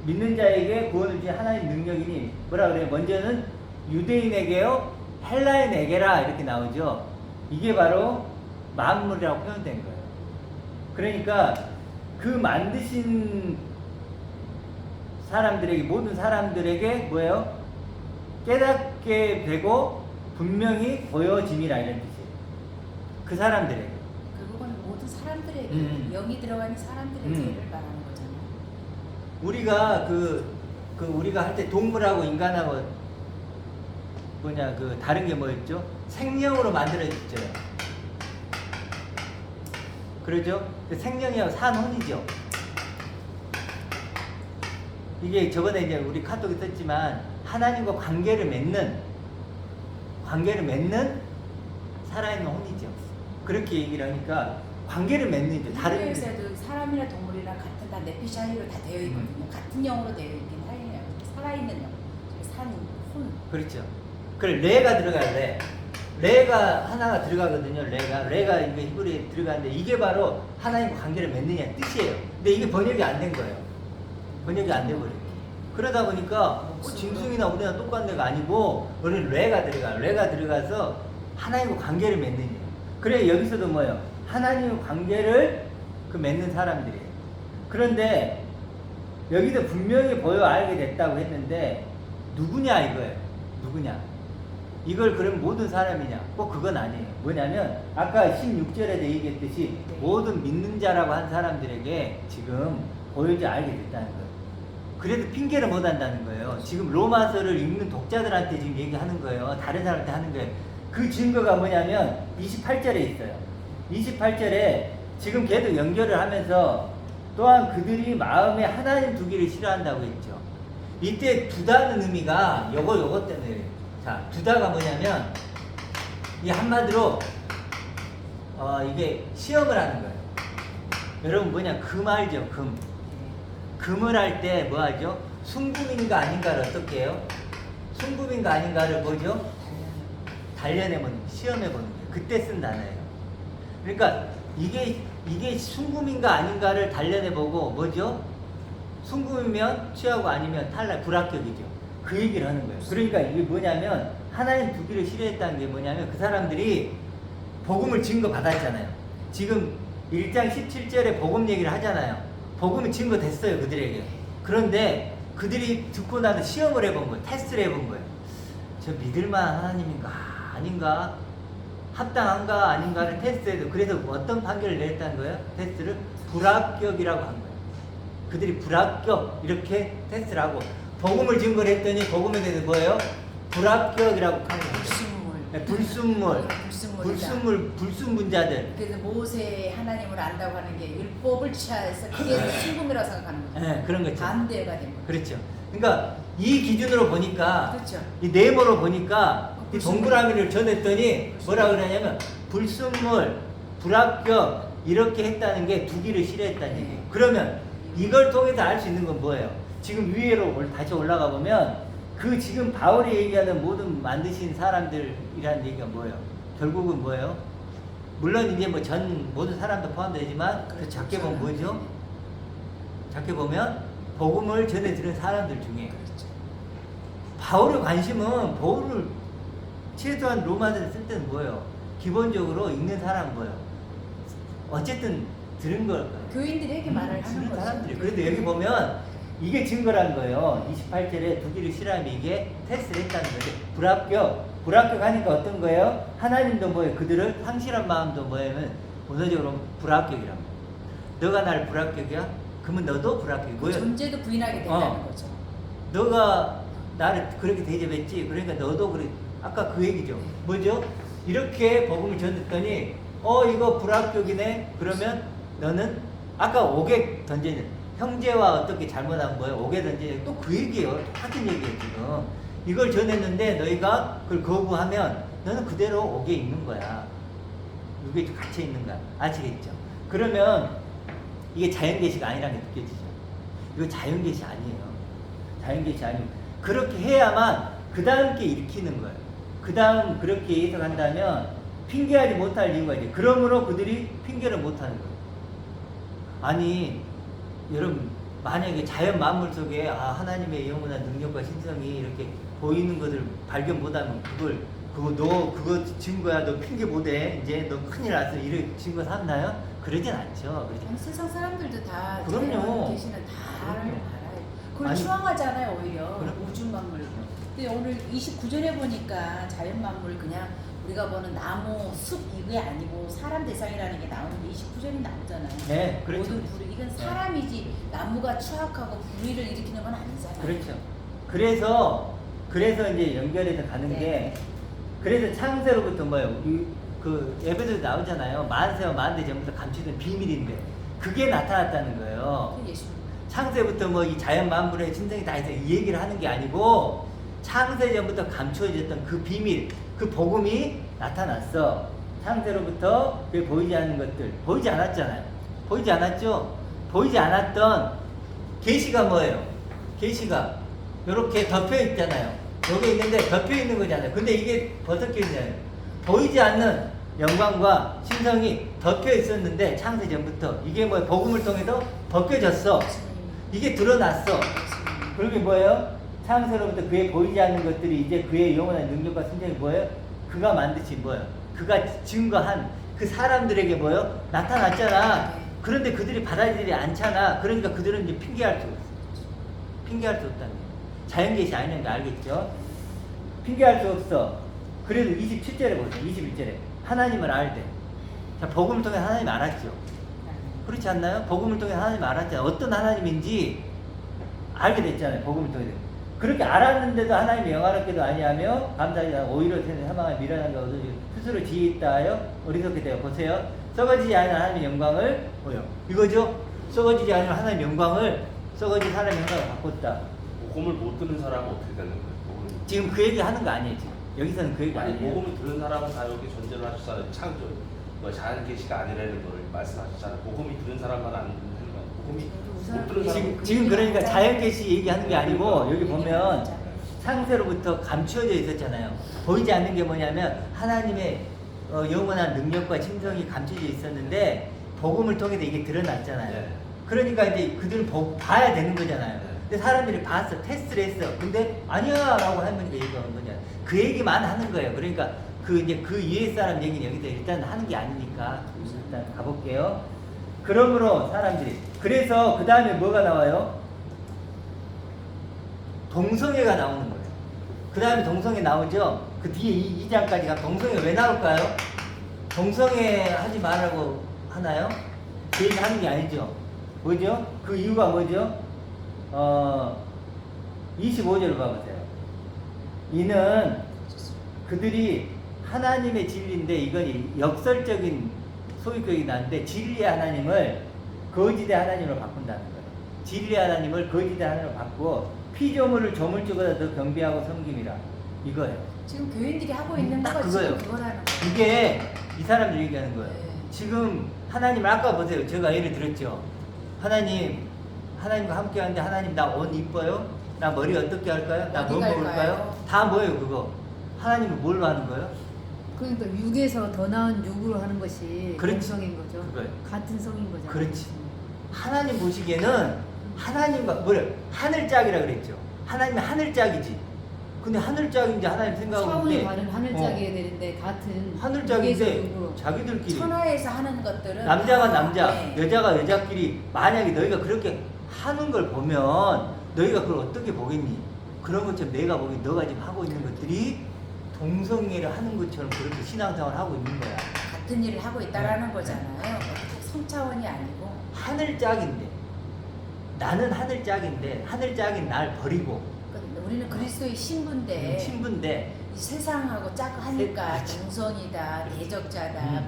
믿는 자에게 구원을 주신 하나님 능력이니 뭐라 그래요? 먼저는 유대인에게요 헬라인에게라 이렇게 나오죠. 이게 바로 만물이라고 표현된 거예요. 그러니까 그 만드신 사람들에게 모든 사람들에게 뭐예요? 깨닫게 되고 분명히 보여짐이라 이런 뜻이에요. 그 사람들에게. 결국은 모든 사람들에게 영이 들어가 있는 사람들에게를 말하는 거잖아요. 우리가 우리가 할 때 동물하고 인간하고 다른 게 뭐였죠? 생명으로 만들어졌죠. 그러죠? 그 생명이하고 산혼이죠. 이게 저번에 이제 우리 카톡에 썼지만 하나님과 관계를 맺는 살아있는 혼이죠. 그렇게 얘기를 하니까 관계를 맺는 죠. 다른 교회에서도 사람이나 동물이랑 같은 다 네피샤이로 다 되어 있거든요. 같은 영으로 되어 있긴 하네요. 살아있는 영, 혼. 그렇죠. 그래 레가 들어가요. 레가 하나가 들어가거든요. 레가 이게 히브리에 들어가는데 이게 바로 하나님과 관계를 맺느냐는 뜻이에요. 근데 이게 번역이 안 된 거예요. 번역이 안 돼버려요. 그러다 보니까 짐승이나 우리나 똑같은 데가 아니고 우리는 레가 들어가서 하나님과 관계를 맺는 거예요. 그래 여기서도 뭐예요? 하나님과 관계를 맺는 사람들이에요. 그런데 여기서 분명히 보여 알게 됐다고 했는데 누구냐 이거예요. 누구냐? 이걸 그럼 모든 사람이냐? 꼭 그건 아니에요. 뭐냐면 아까 16절에도 얘기했듯이 모든 믿는 자라고 한 사람들에게 지금 보여지 알게 됐다는 거예요. 그래도 핑계를 못 한다는 거예요. 지금 로마서를 읽는 독자들한테 지금 얘기하는 거예요. 다른 사람한테 하는 거예요. 그 증거가 뭐냐면 28절에 있어요. 28절에 지금 걔도 연결을 하면서 또한 그들이 마음에 하나님 두기를 싫어한다고 했죠. 이때 두다는 의미가 요것 때문에. 자, 두다가 뭐냐면 이 한마디로 이게 시험을 하는 거예요. 여러분 뭐냐 금 알죠? 금을 할 때 뭐 하죠? 순금인가 아닌가를 어떻게 해요? 순금인가 아닌가를 뭐죠? 단련해보는, 시험해보는 거예요. 그때 쓴 단어예요. 그러니까 이게 이게 순금인가 아닌가를 단련해보고 뭐죠? 순금이면 취하고 아니면 탈락, 불합격이죠. 그 얘기를 하는 거예요. 그러니까 이게 뭐냐면 하나님 두기를 싫어했다는 게 뭐냐면 그 사람들이 복음을 증거 받았잖아요. 지금 1장 17절에 복음 얘기를 하잖아요. 복음이 증거 됐어요, 그들에게. 그런데 그들이 듣고 나서 시험을 해본 거예요. 테스트를 해본 거예요. 저 믿을만한 하나님인가 아닌가, 합당한가 아닌가를 테스트해도, 그래서 어떤 판결을 내렸다는 거예요? 테스트를 불합격이라고 한 거예요. 그들이 불합격 이렇게 테스트를 하고 복음을 증거를 했더니 복음에 대해서 뭐예요? 불합격이라고 한 거예요. 불순물. 네, 불순물, 불순물이다. 불순분자들. 그래서 모세 하나님을 안다고 하는 게 율법을 취하해서 그게 순금이라고 생각하는 거예요. 네, 그런 거죠. 반대가 된 거예요. 그렇죠. 그러니까 이 기준으로 보니까, 그렇죠. 이 네모로 보니까 이 불순물. 동그라미를 전했더니 뭐라 그러냐면 불순물, 불합격 이렇게 했다는 게 두기를 싫어했다는 얘기예요. 그러면 이걸 통해서 알 수 있는 건 뭐예요? 지금 위로 다시 올라가 보면 그 지금 바울이 얘기하는 모든 만드신 사람들이라는 얘기가 뭐예요? 결국은 뭐예요? 물론 이제 뭐 전 모든 사람도 포함되지만 그 작게 보면 뭐죠? 작게 보면 복음을 전해 들은 사람들 중에 그렇죠. 바울의 관심은 바울을 최소한 로마서를 쓸 때는 뭐예요? 기본적으로 읽는 사람은 뭐예요? 어쨌든 들은 걸까요? 교인들에게 말을 하는 들은 거죠. 사람들이. 그런데 여기 보면 이게 증거라는 거예요. 28절에 두기를 싫어하면 이게 테스트를 했다는 거죠. 불합격하니까 어떤 거예요? 하나님도 뭐예요? 그들을 상실한 마음도 뭐예요? 본능적으로 불합격이라고. 너가 나를 불합격이야? 그러면 너도 불합격이 그 뭐예요? 존재도 부인하게 된다는 어. 거죠. 너가 나를 그렇게 대접했지. 그러니까 너도 그래. 아까 그 얘기죠. 뭐죠? 이렇게 복음을 전했더니 이거 불합격이네. 그러면 너는 아까 5개 던지는 형제와 어떻게 잘못한 거예요? 5개 던지는 또 그 얘기예요. 똑같은 얘기예요 지금. 이걸 전했는데 너희가 그걸 거부하면 너는 그대로 5개 있는 거야. 이게 갇혀 있는 거야. 아시겠죠? 그러면 이게 자연계시가 아니라는 게 느껴지죠. 이거 자연계시 아니에요. 자연계시 아니고 그렇게 해야만 그 다음 게 일으키는 거예요. 그 다음 그렇게 해석한다면 핑계하지 못할 이유가 이제 그러므로 그들이 핑계를 못하는 거예요. 아니 여러분 만약에 자연 만물 속에 하나님의 영원한 능력과 신성이 이렇게 보이는 것을 발견 못하면 그거 증거야. 너 핑계 못해. 이제 너 큰일 났어. 이런 증거 삼나요? 그러진 않죠. 아니, 세상 사람들도 다 그럼요. 계시는 다 그럼요. 알아요. 그걸 아니, 추앙하잖아요 오히려. 그럼. 우주 만물. 근데 오늘 29절에 보니까 자연 만물 그냥 우리가 보는 나무, 숲 이게 아니고 사람 대상이라는 게 나오는데 29절이 나오잖아요. 네, 그렇죠. 모든 불이 이건 사람이지 나무가 추악하고 불의를 일으키는 건 아니잖아요. 그렇죠. 그래서 이제 연결해서 가는 네. 게, 그래서 창세로부터 뭐예요? 그 에베소에 나오잖아요. 만세와 만대 전부터 감추던 비밀인데 그게 나타났다는 거예요. 그 예수님. 창세부터 뭐 이 자연 만물의 신성이 다 해서 이 얘기를 하는 게 아니고 창세 전부터 감추어졌던 그 비밀, 그 복음이 나타났어. 창세로부터 그 보이지 않는 것들, 보이지 않았잖아요. 보이지 않았죠? 보이지 않았던 계시가 뭐예요? 계시가 이렇게 덮여 있잖아요. 여기 있는데 덮여 있는 거잖아요. 근데 이게 어떻게 있냐요? 보이지 않는 영광과 신성이 덮여 있었는데 창세 전부터 이게 뭐 복음을 통해서 벗겨졌어. 이게 드러났어. 그게 뭐예요? 창세로부터 그의 보이지 않는 것들이 이제 그의 영원한 능력과 신성이 뭐예요? 그가 만드신 뭐예요? 그가 증거한 그 사람들에게 뭐예요? 나타났잖아. 그런데 그들이 받아들이지 않잖아. 그러니까 그들은 이제 핑계할 수 없어. 핑계할 수 없다는 거예요. 자연계시 아니는 거 알겠죠? 핑계할 수 없어. 그래도 27절에 보세요. 21절에 하나님을 알되. 자, 복음을 통해 하나님 알았죠. 그렇지 않나요? 복음을 통해 하나님 알았잖아요. 어떤 하나님인지 알게 됐잖아요. 복음을 통해. 그렇게 알았는데도 하나님이 영화롭게도 아니하며 감사하지 않고 오히려 세상에 사망을 미련한 가 얻어지고 스스로 지혜있다 하여 어리석게 되어 보세요. 썩어지지 않은 하나님의 영광을 뭐요? 이거죠? 썩어지지 않은 하나님의 영광을 썩어진 사람의 영광을 바꿨다. 복음을 못 듣는 사람은 어떻게 되는 거예요? 지금 그 얘기 하는 거 아니에요. 지금 여기서는 그 얘기 아니 아니에요. 복음을 들은 사람은 다 여기 존재를 하셨잖아요. 창조, 뭐 자연 계시가 아니라는 걸 말씀하셨잖아요. 복음이 들은 사람만 안 듣는 거예요. 복음이 못 들은 사람은 지금 그러니까 자연계시 얘기하는 게 아니고 여기 보면 창세로부터 감추어져 있었잖아요. 보이지 않는 게 뭐냐면 하나님의 영원한 능력과 신성이 감춰져 있었는데 복음을 통해서 이게 드러났잖아요. 네. 그러니까 이제 그들은 봐야 되는 거잖아요. 네. 근데 사람들이 봤어, 테스트를 했어. 근데 아니야 라고 하면 얘기하는 거냐. 그 얘기만 하는 거예요. 그러니까 그 이제 그 이해 사람 얘기는 여기서 일단 하는 게 아니니까 일단 가볼게요. 그러므로 사람들이 그래서 그 다음에 뭐가 나와요? 동성애가 나오는 거예요. 그 다음에 동성애 나오죠. 그 뒤에 2장까지 가면 동성애 왜 나올까요? 동성애 하지 말라고 하나요? 그 얘기 하는 게 아니죠. 뭐죠? 그 이유가 뭐죠? 25절을 봐보세요. 이는 그들이 하나님의 진리인데 이건 역설적인 소유격이 나는데 진리의 하나님을 거짓의 하나님으로 바꾼다는 거예요. 진리의 하나님을 거짓의 하나님으로 바꾸고 피조물을 조물주보다 더 경배하고 섬김이라 이거예요. 지금 교인들이 하고 있는 딱 거가 그거예요. 지금 그거라는 거예요. 이게 이 사람들이 얘기하는 거예요. 네. 지금 하나님 아까 보세요. 제가 예를 들었죠. 하나님과 함께 하는데 하나님 나 옷 이뻐요? 나 머리 어떻게 할까요? 나 어디 뭐 갈까요? 먹을까요? 다 뭐예요 그거? 하나님은 뭘로 하는 거예요? 그러니까 육에서 더 나은 육으로 하는 것이 그렇지. 동성인 거죠. 그거예요. 같은 성인 거잖아요. 그렇지. 하나님 보시기에는 하나님과 뭐래? 하늘짝이라 그랬죠. 하나님은 하늘짝이지. 근데 하늘짝인지 하나님 생각하고 차원이 다른 하늘짝이어야 되는데 같은 육에서 하늘짝인데 육으로. 자기들끼리 천하에서 하는 것들은 남자가 다, 남자, 네. 여자가 여자끼리 만약에 너희가 그렇게 하는 걸 보면 너희가 그걸 어떻게 보겠니? 그런 것처럼 내가 보기 너가 지금 하고 있는 것들이 동성애를 하는 것처럼 그렇게 신앙생활을 하고 있는 거야. 같은 일을 하고 있다라는 거잖아요. 성 차원이 아니고. 하늘짝인데 나는 하늘짝인데 하늘짝인 날 버리고 그러니까 우리는 그리스도의 신부인데 신부인데 이 세상하고 짝 하니까 그렇지. 동성이다, 대적자다,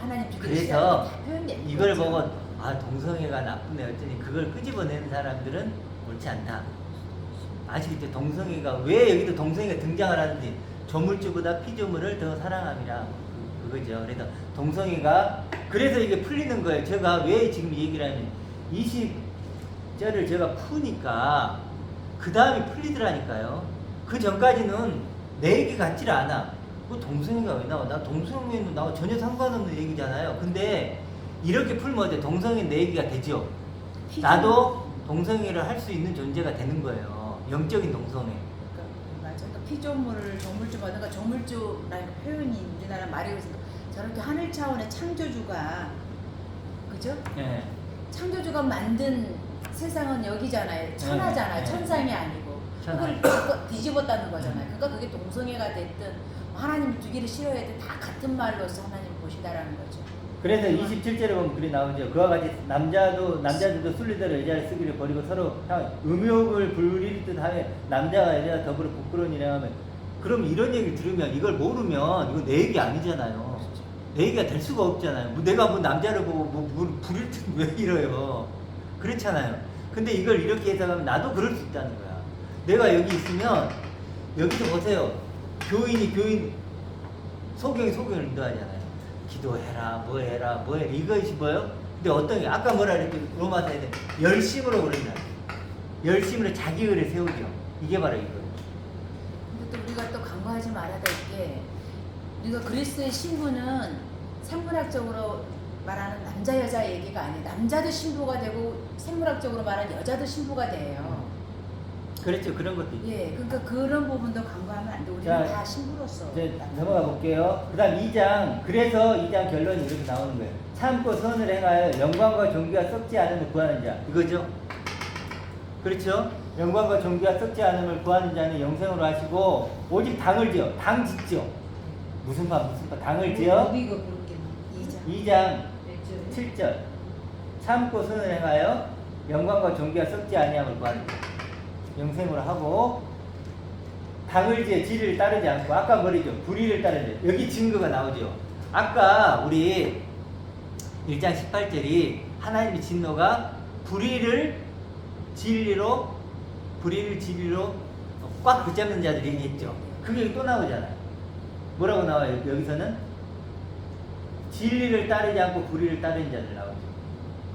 하나님 그래서 죽이시다 다 표현되는 이걸 거죠. 보고 아 동성애가 나쁘네 어쩌니 그걸 끄집어내는 사람들은 옳지 않다. 아시겠죠? 동성애가 왜 여기도 동성애가 등장을 하는지 조물주보다 피조물을 더 사랑함이라 그거죠. 그래서 동성애가 그래서 이게 풀리는 거예요. 제가 왜 지금 이 얘기를 하냐면 20절을 제가 푸니까 그 다음에 풀리더라니까요. 그 전까지는 내 얘기 같지를 않아. 그 동성애가 왜 나와? 나 동성애는 나와 전혀 상관없는 얘기잖아요. 근데 이렇게 풀면 어때? 동성애 내 얘기가 되죠. 피조물. 나도 동성애를 할 수 있는 존재가 되는 거예요. 영적인 동성애. 그러니까 맞아. 그러니까 피조물을 조물주보다 그러니까 조물주라는 표현이 우리나라 말이 그래서 저렇게 하늘 차원의 창조주가 그죠? 예. 창조주가 만든 세상은 여기잖아요. 천하잖아요. 네. 천상이 아니고 천하. 그걸 뒤집었다는 거잖아요. 그러니까 그게 동성애가 됐든 하나님 두 개를 싫어해도 다 같은 말로서 하나님 보신다라는 거죠. 그래서 27절에 보면 글이 나오죠. 그와 같이 남자들도 순리대로 여자를 쓰기를 버리고 서로 음욕을 부릴 듯 하며 남자가 여자가 더불어 부끄러운 일을 하면 그럼 이런 얘기를 들으면 이걸 모르면 이거 내 얘기 아니잖아요. 내 얘기가 될 수가 없잖아요. 뭐 내가 뭐 남자를 보고 뭐 부릴 듯 왜 이래요. 그렇잖아요. 근데 이걸 이렇게 해석하면 나도 그럴 수 있다는 거야. 내가 여기 있으면 여기서 보세요. 교인 소경을 인도하잖아요. 기도해라, 뭐 해라. 이것이 뭐예요? 근데 어떤 게 아까 뭐라 그랬지? 로마서에 열심으로 그런다. 열심으로 자기 의를 세우죠. 이게 바로 이거예요. 근데 또 우리가 또 간과하지 말아야 될 게 우리가 그리스도의 신부는 생물학적으로 말하는 남자 여자 얘기가 아니에요. 남자도 신부가 되고 생물학적으로 말하는 여자도 신부가 돼요. 그렇죠. 그런 것도 있죠. 예, 그러니까 그런 부분도 간과하면 안 돼. 우리는 자, 다 신부로서. 이제 넘어가 볼게요. 그 다음 2장. 그래서 2장 결론이 이렇게 나오는 거예요. 참고 선을 행하여 영광과 존귀가 썩지 않음을 구하는 자. 이거죠? 그렇죠? 영광과 존귀가 썩지 않음을 구하는 자는 영생으로 하시고 오직 당을 지어. 당 짓죠. 무슨 파 당을 지어. 어디가 그렇게 2장. 2장 7절. 참고 선을 행하여 영광과 존귀가 썩지 아니함을 구하는 자. 영생으로 하고 당을 지어 진리를 따르지 않고 아까 뭐랬죠? 불의를 따르죠. 여기 증거가 나오죠. 아까 우리 1장 18절이 하나님의 진노가 불의를 진리로 꽉 붙잡는 자들 얘기했죠. 그게 또 나오잖아요. 뭐라고 나와요? 여기서는 진리를 따르지 않고 불의를 따르는 자들 나오죠.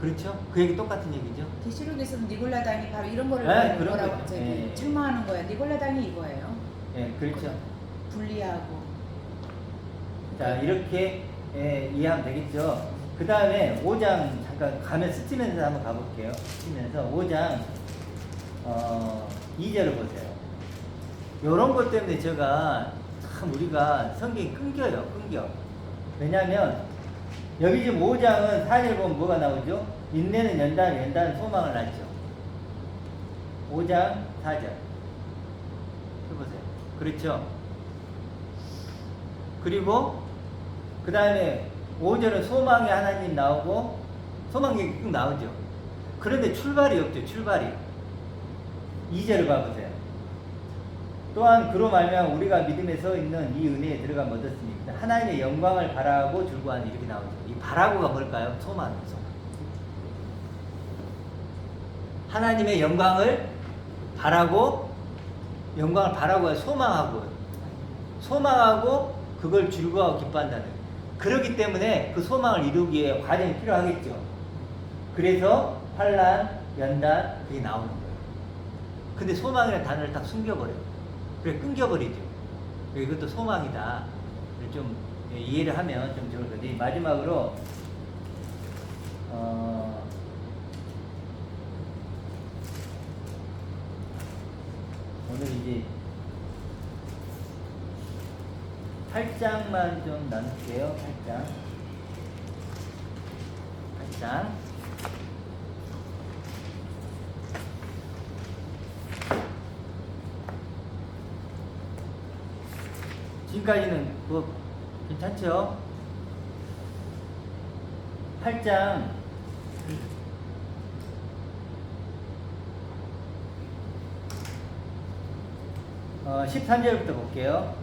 그렇죠? 그 얘기 똑같은 얘기죠. 계시록에서는 니골라당이 바로 이런 거를 네, 그런 뭐라고 거죠. 저기 예. 책망하는 거예요. 니골라당이 이거예요. 예, 그렇죠. 분리하고. 자, 이렇게 이해하면 되겠죠. 그 다음에 5장 잠깐 가면 스치면서 한번 가볼게요. 스치면서 5장 2절을 보세요. 요런 것 때문에 제가 참 우리가 성경이 끊겨요. 끊겨. 왜냐면 여기 지금 5장은 4절 보면 뭐가 나오죠? 인내는 연단, 연단은 소망을 낳죠. 5장 4절 해보세요. 그렇죠? 그리고 그 다음에 5절은 소망의 하나님 나오고 소망 얘기 쭉 나오죠. 그런데 출발이 없죠. 출발이. 2절을 봐보세요. 또한 그로 말미암아 우리가 믿음에 서 있는 이 은혜에 들어가 얻었으니 하나님의 영광을 바라고 줄고하는 이렇게 나오죠. 이 바라고가 뭘까요? 소망이죠. 소망. 하나님의 영광을 바라고 소망하고 그걸 즐거워하고 기뻐한다는 거예요. 그렇기 때문에 그 소망을 이루기 위해 과정이 필요하겠죠. 그래서 환난, 연단 그게 나오는 거예요. 근데 소망이라는 단어를 딱 숨겨버려요. 그래 끊겨버리죠. 이것도 소망이다. 좀 이해를 하면 좀 좋을 건데 마지막으로 오늘 이제 8장만 좀 나눌게요. 8장. 지금까지는 뭐 괜찮죠? 8장 13절부터 볼게요.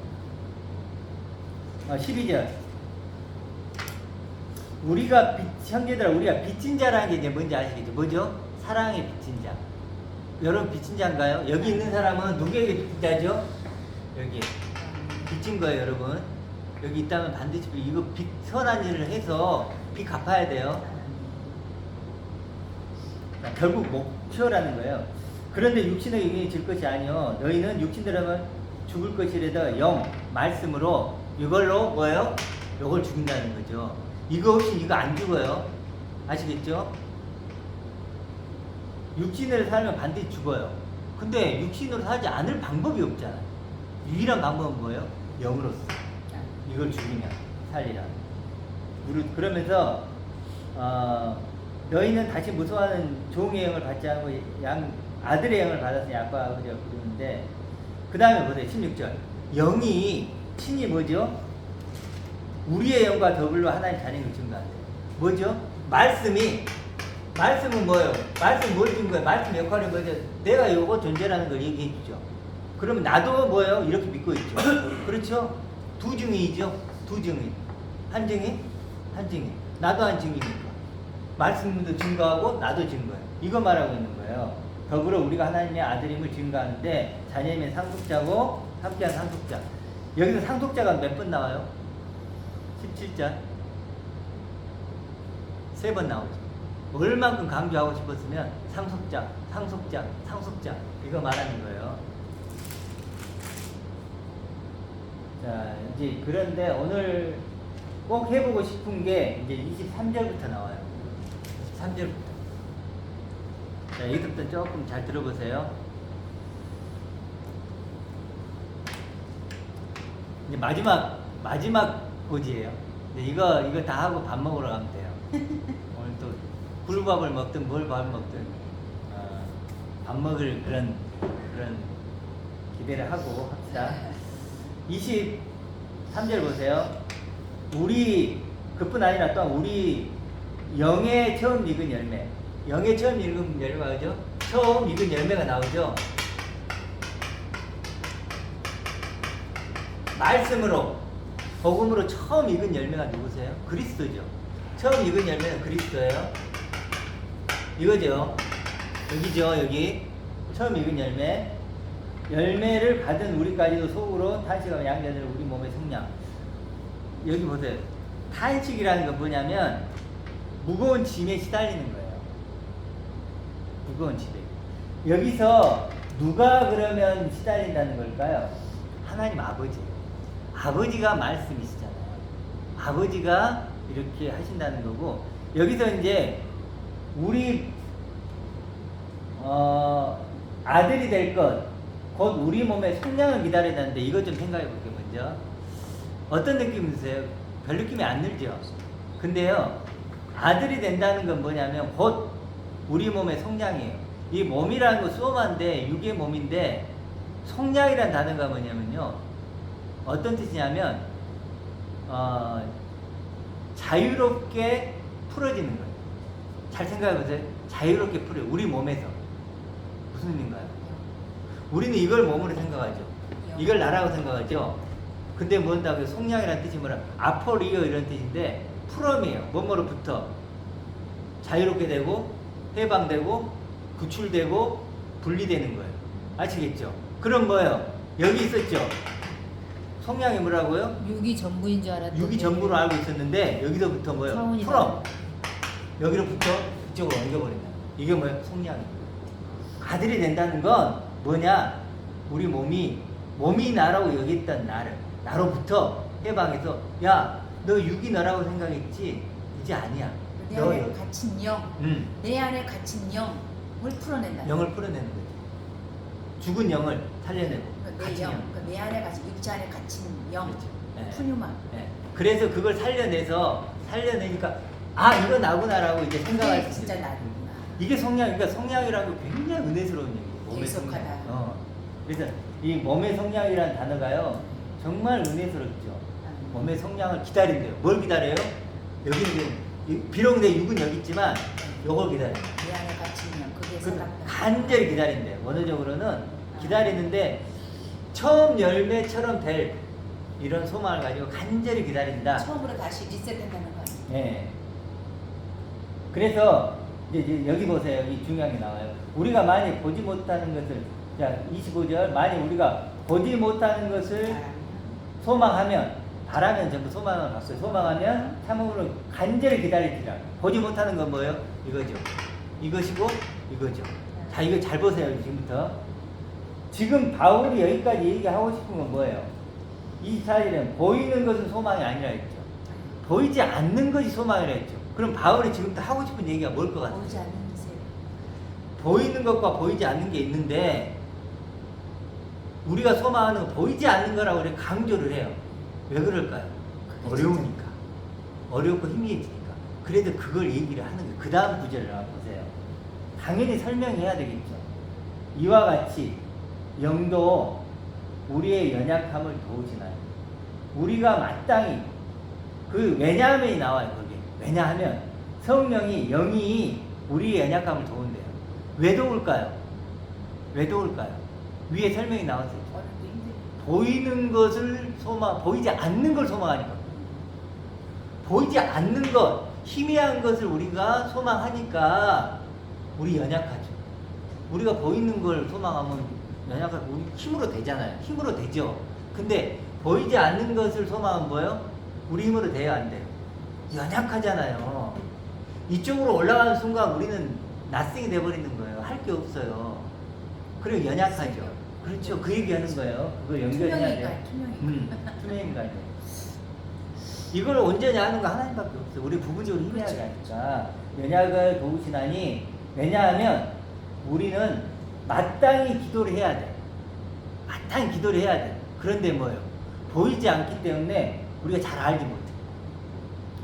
12절. 형제들아, 우리가 빚진 자라는 게 이제 뭔지 아시겠죠? 뭐죠? 사랑의 빚진 자. 여러분 빚진 자인가요? 여기 있는 사람은 누구에게 빚진 자죠? 여기. 빚진 거예요, 여러분. 여기 있다면 반드시 이거 선한 일을 해서 빚 갚아야 돼요. 결국 목표라는 거예요. 그런데 육신의 영이 질 것이 아니요 너희는 육신대로만 죽을 것이라도 영 말씀으로 이걸로 뭐예요? 이걸 죽인다는 거죠. 이거 없이 이거 안 죽어요. 아시겠죠? 육신으로 살면 반드시 죽어요. 근데 육신으로 살지 않을 방법이 없잖아요. 유일한 방법은 뭐예요? 영으로서 이걸 죽이면 살리라. 그러면서 너희는 다시 무서워하는 종의 영을 받지 않고 아들의 영을 받았으니 아빠 아버지가 부르는데 그 다음에 보세요. 16절 영이 친히 뭐죠? 우리의 영과 더불어 하나님 자녀를 증거한대요. 뭐죠? 말씀은 뭐예요? 말씀 뭘 준 거예요? 말씀 역할이 뭐죠? 내가 요거 존재라는 걸 얘기해 주죠. 그러면 나도 뭐예요? 이렇게 믿고 있죠. 그렇죠? 두 증인이죠. 두 증인. 한 증인, 한 증인. 나도 한 증인이니까. 말씀도 증거하고 나도 증거해요. 이거 말하고 있는 거예요. 더불어 우리가 하나님의 아들임을 증거하는데 자녀임의 상속자고 함께한 상속자. 여기서 상속자가 몇 번 나와요? 17절. 3번 나오죠. 얼만큼 강조하고 싶었으면 상속자 이거 말하는 거예요. 자, 이제 그런데 오늘 꼭 해보고 싶은 게 이제 23절부터 나와요. 23절부터. 자, 여기서부터 조금 잘 들어보세요. 이제 마지막 고지예요. 이거 다 하고 밥 먹으러 가면 돼요. 오늘 또 굴밥을 먹든 뭘 밥 먹든 밥 먹을 그런 기대를 하고 합시다. 23절 보세요. 우리 그뿐 아니라 또한 우리 영의 처음 익은 열매. 영의 처음 익은 열매가 뭐죠? 처음 익은 열매가 나오죠. 말씀으로 복음으로 처음 익은 열매가 누구세요? 그리스도죠. 처음 익은 열매는 그리스도예요. 이거죠. 여기죠. 여기 처음 익은 열매. 열매를 받은 우리까지도 속으로 탄식하며 양자들 우리 몸의 성량. 여기 보세요. 탄식이라는 건 뭐냐면 무거운 짐에 시달리는 거예요. 무거운 짐에. 여기서 누가 그러면 시달린다는 걸까요? 하나님 아버지. 아버지가 말씀이시잖아요. 아버지가 이렇게 하신다는 거고, 여기서 이제 우리 아들이 될 것, 곧 우리 몸의 성량을 기다려야 되는데 이것 좀 생각해 볼게요. 먼저 어떤 느낌 드세요? 별 느낌이 안 들죠? 근데요, 아들이 된다는 건 뭐냐면 곧 우리 몸의 성량이에요. 이 몸이라는 거 수험한데 육의 몸인데, 성량이라는 단어가 뭐냐면요, 어떤 뜻이냐면 자유롭게 풀어지는 거예요. 잘 생각해 보세요. 자유롭게 풀어요. 우리 몸에서. 무슨 의미인가요? 우리는 이걸 몸으로 생각하죠. 이걸 나라고 생각하죠. 근데 뭔다고요? 속량이라는 뜻이 뭐라? 아포리어 이런 뜻인데, 풀음이에요. 몸으로부터 자유롭게 되고 해방되고 구출되고 분리되는 거예요. 아시겠죠? 그럼 뭐예요? 여기 있었죠? 속량이 뭐라고요? 육이 전부인 줄 알았더니 육이 전부로 알고 있었는데, 여기서부터 뭐예요? 차원이 풀어. 여기로부터 이쪽으로 옮겨버린다. 이게 뭐예요? 속량이에요. 아들이 된다는 건 뭐냐? 우리 몸이 나라고 여겼던 나로부터 해방해서, 야, 너 육이 너라고 생각했지? 이제 아니야. 내 너 안에 갇힌 영, 응. 내 안에 갇힌 영을 풀어낸다. 영을 풀어내는 거지. 죽은 영을 살려내고. 내 갇힌 영, 내 안에 갇힌 육체 안에 갇힌 영, 그렇죠. 네. 푸뉴마. 네. 그래서 그걸 살려내니까, 아, 이거 나구나라고 이제 생각할 이게 수 진짜 있어요. 나구나. 이게 성량이니까, 성량이라는 거 굉장히 은혜스러운 얘기예요. 몸의 계속하다. 성량. 그래서 이 몸의 성량이라는 단어가요, 정말 은혜스럽죠. 몸의 성량을 기다린대요. 뭘 기다려요? 여기는 비록 내 육은 여기 있지만 요걸 기다려요. 내 안에 갇힌 영, 그게 그 생각나. 간절히 기다린대요. 원어적으로는 기다리는데, 처음 열매처럼 될 이런 소망을 가지고 간절히 기다린다. 처음으로 다시 리셋한다는 거 아니에요? 예. 그래서 이제 여기 보세요. 여기 중요한 게 나와요. 우리가 만약 보지 못하는 것을, 자 25절, 만약 우리가 보지 못하는 것을 소망하면, 바라면 전부 소망을 봤어요. 소망하면 참으로 간절히 기다릴지라. 보지 못하는 건 뭐예요? 이거죠. 이것이고 이거죠. 자, 이거 잘 보세요. 지금부터. 지금 바울이 여기까지 얘기하고 싶은 건 뭐예요? 24절에는 보이는 것은 소망이 아니라 했죠. 보이지 않는 것이 소망이라 했죠. 그럼 바울이 지금부터 하고 싶은 얘기가 뭘 것 같아요? 보이지 않는 세. 보이는 것과 보이지 않는 게 있는데, 우리가 소망하는 건 보이지 않는 거라고 그래 강조를 해요. 왜 그럴까요? 어려우니까. 어렵고 희미해지니까. 그래도 그걸 얘기를 하는 거예요. 그 다음 구절을 한번 보세요. 당연히 설명해야 되겠죠. 이와 같이 영도 우리의 연약함을 도우시나요? 우리가 마땅히, 왜냐하면이 나와요. 거기에. 왜냐하면 성령이, 영이 우리의 연약함을 도운대요. 왜 도울까요? 왜 도울까요? 위에 설명이 나왔어요. 어렵고 힘들고. 보이는 것을 보이지 않는 걸 소망하니까. 보이지 않는 것, 희미한 것을 우리가 소망하니까 우리 연약하죠. 우리가 보이는 걸 소망하면 연약하고 우리 힘으로 되잖아요. 힘으로 되죠. 근데 보이지 않는 것을 소망하면 뭐예요? 우리 힘으로 돼야 안 돼요. 연약하잖아요. 이쪽으로 올라가는 순간 우리는 낫생이 돼버리는 거예요. 할 게 없어요. 그리고 연약하죠. 그렇죠. 그 얘기하는 거예요. 그걸 연결해야 돼요. 투명인가요? 이걸 온전히 하는 거 하나님밖에 없어요. 우리 부부적으로 희미하게 하니까. 연약을 도우시나니, 왜냐하면 우리는 마땅히 기도를 해야 돼. 마땅히 기도를 해야 돼. 그런데 뭐예요? 보이지 않기 때문에 우리가 잘 알지 못해.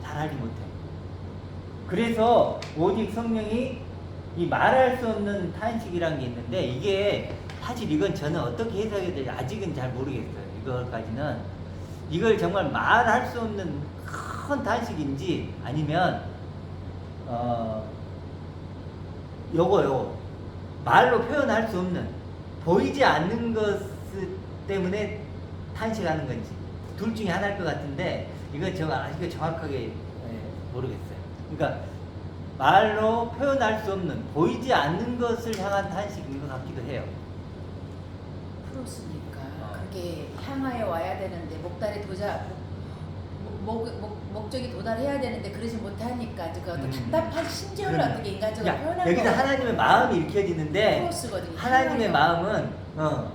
잘 알지 못해. 그래서 오직 성령이 이 말할 수 없는 탄식이라는 게 있는데, 이게 사실 이건 저는 어떻게 해석해야 될지 아직은 잘 모르겠어요. 이거까지는. 이걸 정말 말할 수 없는 큰 탄식인지, 아니면 요거 말로 표현할 수 없는, 보이지 않는 것 때문에 탄식하는 건지, 둘 중에 하나일 것 같은데, 이건 제가 아직 정확하게 모르겠어요. 그러니까 말로 표현할 수 없는, 보이지 않는 것을 향한 탄식인 것 같기도 해요. 풀었으니까 그게 향하여 와야 되는데, 목적이 도달해야 되는데 그러지 못하니까 그 답답한 심정을 그러면, 어떻게 인간적으로 표현할 여기서 거 하나님의 마음이 읽혀지는데, 프로스거든요. 하나님의 향하여. 마음은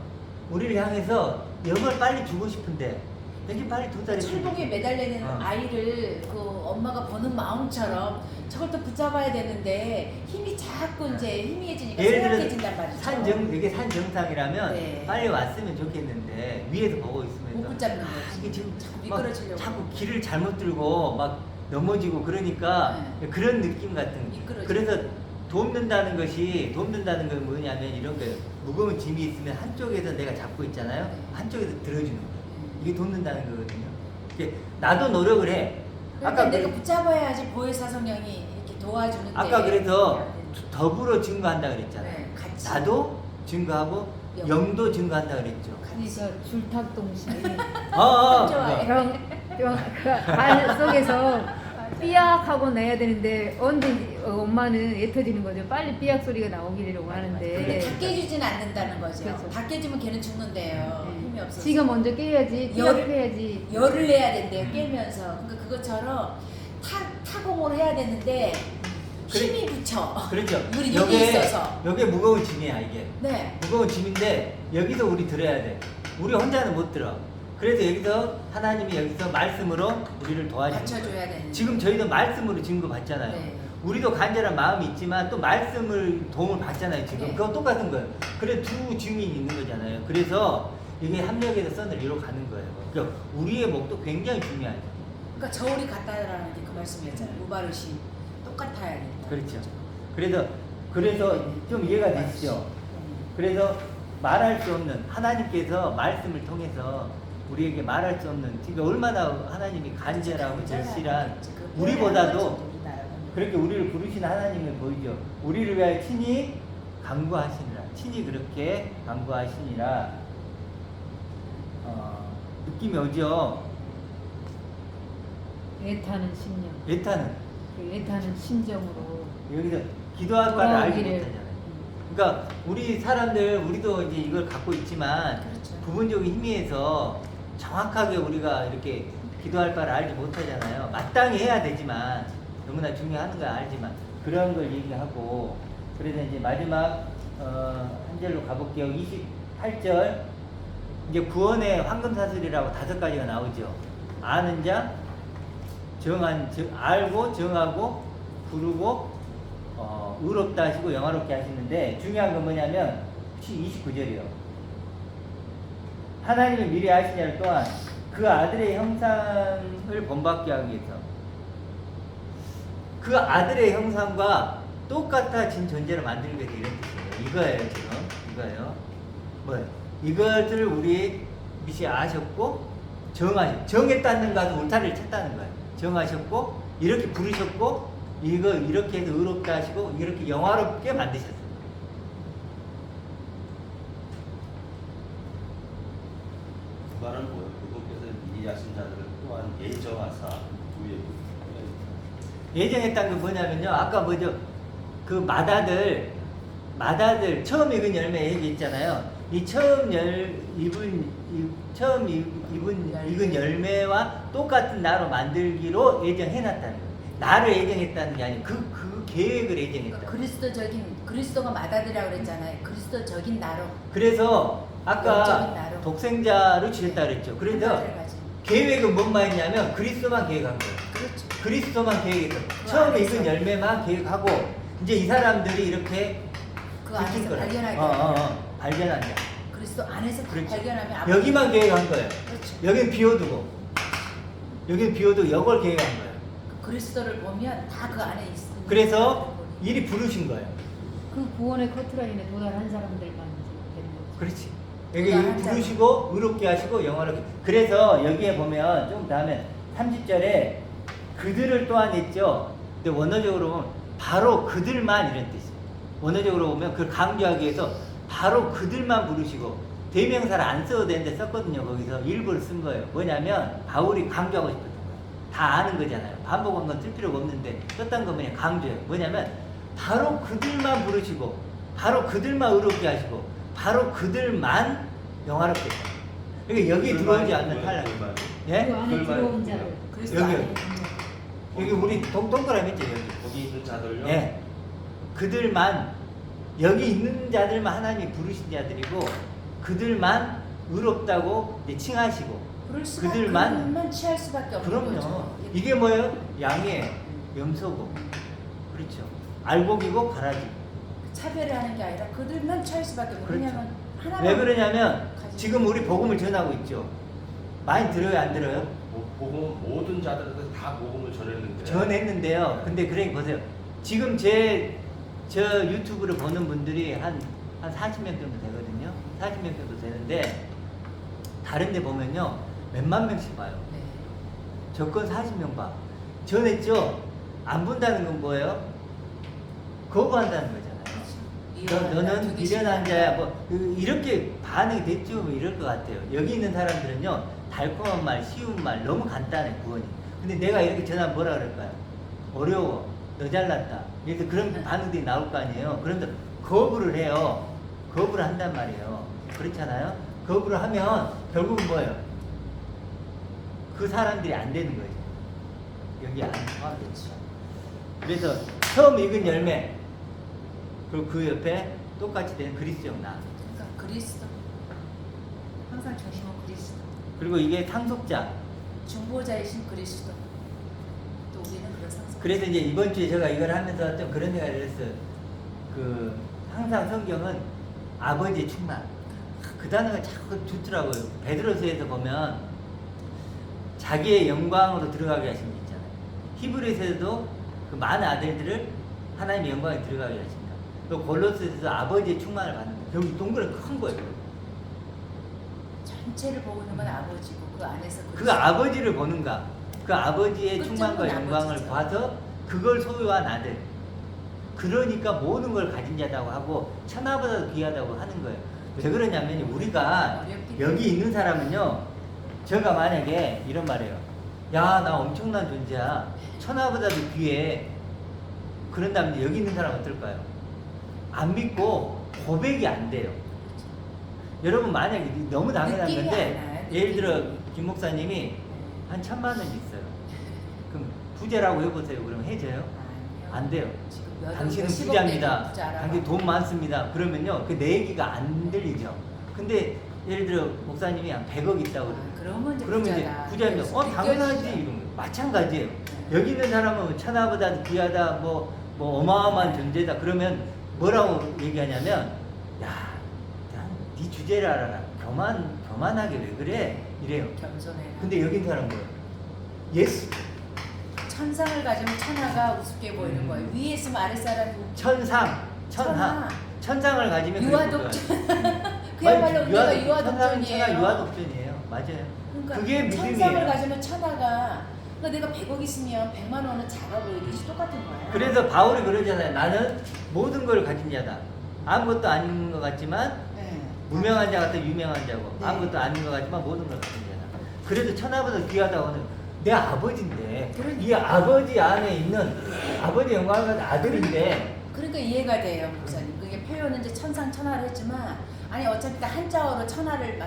우리를 향해서 영을 빨리 주고 싶은데, 되게 빨리 도달해. 철봉에 매달리는 어. 아이를 그 엄마가 보는 마음처럼 저걸 또 붙잡아야 되는데 힘이 자꾸 이제 희미해지니까 예를 쇠약해진단 말이죠. 이게 산 정상이라면 네. 빨리 왔으면 좋겠는데 위에서 보고 있으면서 못 붙잡는 거지. 이게 지금 자꾸 막 미끄러지려고. 자꾸 길을 잘못 들고 막 넘어지고 그러니까 그런 느낌 같은 거. 미끄러지고. 그래서 돕는다는 건 뭐냐면 이런 거예요. 무거운 짐이 있으면 한쪽에서 내가 잡고 있잖아요. 네. 한쪽에서 들어주는 거예요. 이게 돕는다는 거거든요. 이게 나도 노력을 해. 그러니까 내가 그- 붙잡아야지 보혜사성령이 이렇게 도와주는데. 아까 그래서 더불어 증거한다 그랬잖아요. 네, 같이. 나도 증거하고 영. 영도 증거한다 그랬죠. 그러니까 줄탁동시 좋아해. 발 속에서 삐약하고 내야 되는데 언제 엄마는 애터지는 거죠. 빨리 삐약 소리가 나오기를 근데 원하는데 다 깨주진 않는다는 거죠. 그렇죠. 다 깨지면 걔는 죽는데요. 네. 힘이 없어서. 지가 먼저 깨야지 열을- 삐약해야지. 열을 내야 된대요. 깨면서. 그러니까 그것처럼 타공을 해야 되는데 힘이 붙여. 그렇죠. 우리 여기 있어서. 여기 무거운 짐이야 이게. 네. 무거운 짐인데 여기서 우리 들어야 돼. 우리 혼자는 못 들어. 그래서 여기서 하나님이 여기서 말씀으로 우리를 도와주는 거예요. 받쳐줘야 되는. 지금 저희도 말씀으로 증거 받잖아요. 네. 우리도 간절한 마음이 있지만 또 말씀을 도움을 받잖아요. 지금 네. 그거 똑같은 거예요. 그래 두 증인이 있는 거잖아요. 그래서 이게 합력에서 선을 이뤄가는 거예요. 그러니까 우리의 목도 굉장히 중요하죠. 그러니까 저울이 같다라는 게 그 말씀이었잖아요. 우바르시 똑같아야 된다. 그렇죠. 그래서 좀 이해가 되시죠? 그래서 말할 수 없는 하나님께서 말씀을 통해서 우리에게 말할 수 없는 지금 얼마나 하나님이 간절하고 절실한 우리보다도 그렇게 우리를 부르신 하나님을 보이죠. 우리를 위하여 친히 간구하시니라. 친히 그렇게 간구하시니라. 느낌이 오죠. 애타는 심령, 애타는 그 애타는 심정으로 여기서 기도할 바를 알지 돌아오기를. 못하잖아요. 그러니까 우리 사람들 우리도 이제 이걸 갖고 있지만 그렇죠. 부분적인 힘에서 정확하게 우리가 이렇게 기도할 바를 알지 못하잖아요. 마땅히 해야 되지만 너무나 중요한 걸 알지만 그런 걸 얘기하고 그래서 이제 마지막 한 절로 가볼게요. 28절 이제 구원의 황금사슬이라고 5가지가 나오죠. 아는 자, 알고 정하고 부르고 의롭다 하시고 영화롭게 하시는데 중요한 건 뭐냐면 29절이요. 하나님이 미리 아시냐를 또한 그 아들의 형상을 본받게 하기 위해서 그 아들의 형상과 똑같아진 존재를 만들기 위해서 이런 뜻이에요. 이거예요 지금. 이거예요. 뭐예요? 이것을 우리 미시 아셨고 정했다는 것은 울타리를 쳤다는 거예요. 정하셨고 이렇게 부르셨고 이거 이렇게 해서 의롭다 하시고 이렇게 영화롭게 만드셨어요. 그 말은 뭐예요? 그분께서 미리 하신 자들을 또한 예정하사 위에 예정했다는 건 뭐냐면요. 아까 뭐죠? 그 마다들 처음 익은 열매 얘기했잖아요. 이 처음 익은 열매와 똑같은 나로 만들기로 예정해놨다는 거예요. 나를 예정했다는 게 아니고 그 계획을 예정했다. 그러니까 그리스도가 마다들이라고 그랬잖아요. 그리스도적인 나로. 그래서 영적인 아까 나로. 독생자로 주셨다 그랬죠. 그래서 하나를 가진. 계획은 뭔만 했냐면 그리스도만 계획한 거예요. 그렇죠. 그리스도만 계획했어. 그 처음에 안에서. 익은 열매만 계획하고 이제 이 사람들이 이렇게 그 안에서 느낄 거예요. 발견하게. 발견한다. 그리스도 안에서 다 그렇죠. 발견하면 아버지- 여기만 계획한 거예요. 그렇죠. 여긴 비워두고 이걸 계획한 거예요. 그 그리스도를 보면 다 그 안에 있습니다. 그래서 일이 부르신 거예요. 그 구원의 커트라인에 도달한 사람들만 이제 되는 거죠. 그렇지. 여기 도달한 부르시고 의롭게 하시고 영화롭게. 그래서 여기에 보면 좀 다음에 30절에 그들을 또한 했죠. 근데 원어적으로 보면 바로 그들만 이런 뜻이에요. 원어적으로 보면 그걸 강조하기 위해서 바로 그들만 부르시고 대명사를 안 써도 되는데 썼거든요. 거기서 일부를 쓴 거예요. 뭐냐면 바울이 강조하고 싶었던 거예요. 다 아는 거잖아요. 반복한 건 쓸 필요가 없는데 썼던 거 뭐냐 강조해요. 뭐냐면 바로 그들만 부르시고 바로 그들만 의롭게 하시고 바로 그들만 영화롭게 해요. 그러니까 여기 들어오지 않는 탈락. 예? 그 안에 들어온 자를 그리스도 여기요. 안에 여기 우리 동그라미 있죠 여기. 거기 있는 자들요. 예. 그들만 여기 있는 자들만 하나님이 부르신 자들이고 그들만 의롭다고 이제 칭하시고 그들만 취할 수밖에 없는 그럼요. 거죠. 이게 뭐예요? 양의 염소고, 그렇죠. 알곡이고 가라지. 차별을 하는 게 아니라 그들만 취할 수밖에 없는. 그렇죠. 왜냐면 하나만 왜 그러냐면 가지고 지금 우리 복음을 전하고 있죠. 많이 들어요, 안 들어요? 복음 모든 자들한테 다 복음을 전했는데. 전했는데요. 근데 그러니까 보세요. 지금 저 유튜브를 보는 분들이 한 40명 정도 되거든요. 40명 정도 되는데 다른 데 보면요. 몇만 명씩 봐요. 네. 저건 40명 봐. 전했죠? 안 본다는 건 뭐예요? 거부한다는 거잖아요. 너는 미련한 자야. 뭐 이렇게 반응이 됐죠? 뭐 이럴 것 같아요. 여기 있는 사람들은요. 달콤한 말, 쉬운 말, 너무 간단해 구원이. 근데 내가 이렇게 전하면 뭐라 그럴까요? 어려워. 너 잘났다. 그래서 그런 반응들이 나올 거 아니에요. 그런데 거부를 해요. 거부를 한단 말이에요. 그렇잖아요. 거부를 하면 결국은 뭐예요? 그 사람들이 안 되는 거죠. 여기 안 포함되죠. 그래서 처음 익은 열매, 그리고 그 옆에 똑같이 된 그리스도형 나. 그러니까 그리스도. 항상 중심은 그리스도. 그리고 이게 상속자. 중보자이신 그리스도. 또 우리는 그런 상속. 그래서 이제 이번 주에 제가 이걸 하면서 좀 그런 생각을 했어요. 항상 성경은 아버지의 충만. 그 단어가 자꾸 좋더라고요. 베드로서에서 보면 자기의 영광으로 들어가게 하신 게 있잖아요. 히브리서에서도 그 많은 아들들을 하나님의 영광에 들어가게 하신다. 또 골로새에서 아버지의 충만을 받는다. 여기 동그란 큰 거예요. 전체를 보고 있는 건 아버지고 그 안에서 그 아버지를 보는가? 그 아버지의 끝점은 충만과 영광을 아버지죠. 봐서 그걸 소유한 아들. 그러니까 모든 걸 가진 자다고 하고 천하보다 귀하다고 하는 거예요. 왜 그러냐면 우리가 어렵기 여기 있는 사람은요. 제가 만약에 이런 말이에요. 야, 나 엄청난 존재야. 천하보다도 귀해. 그런다면 여기 있는 사람은 어떨까요? 안 믿고 고백이 안 돼요. 여러분 만약에 너무 당연한 느낌이 건데 안 와요, 예를 들어 느낌이. 김 목사님이 한 1,000만 원 있어요. 그럼 부자라고 해보세요. 그러면 해줘요? 안 돼요. 지금 몇 당신은 몇십억 부자입니다. 되는 부자라고. 당신 돈 많습니다. 그러면요. 그 내 얘기가 안 들리죠. 근데 예를 들어 목사님이 한 100억 있다고 그러면 그러면 이제 이제 부자다. 부자면 그래서 당연하지 느껴지죠. 이런 거. 마찬가지예요. 네. 여기 있는 사람은 천하보다 귀하다 뭐 어마어마한 존재다 그러면 뭐라고 얘기하냐면 야, 네 주제를 알아라. 교만하게 왜 그래? 이래요. 겸손해. 근데 여기 있는 사람은 뭐예요? 예수. 천상을 가지면 천하가 우습게 보이는 거예요. 위에 있으면 아랫사람이 천상, 천하. 천상을 가지면 유아독전. 그야말로 우리가 유아독전이에요. 천하 유아독전이에요. 맞아요. 그러니까 그게 천상을 믿음이에요. 가지면 천하가 그러니까 내가 100억 있으면 100만 원은 작아 보이듯이 똑같은 거야. 그래서 바울이 그러잖아요. 나는 모든 걸 가진 자다. 아무것도 아닌 것 같지만 네. 무명한 자 같아 유명한 자고 네. 아무것도 아닌 것 같지만 모든 걸 가진 자다. 그래도 천하보다 귀하다고 하는 내 아버지인데 그러니까. 이 아버지 안에 있는 아버지 영광을 가진 아들인데 그러니까 이해가 돼요, 목사님. 그게 표현은 이제 천상 천하를 했지만 아니 어차피 다 한자어로 천하를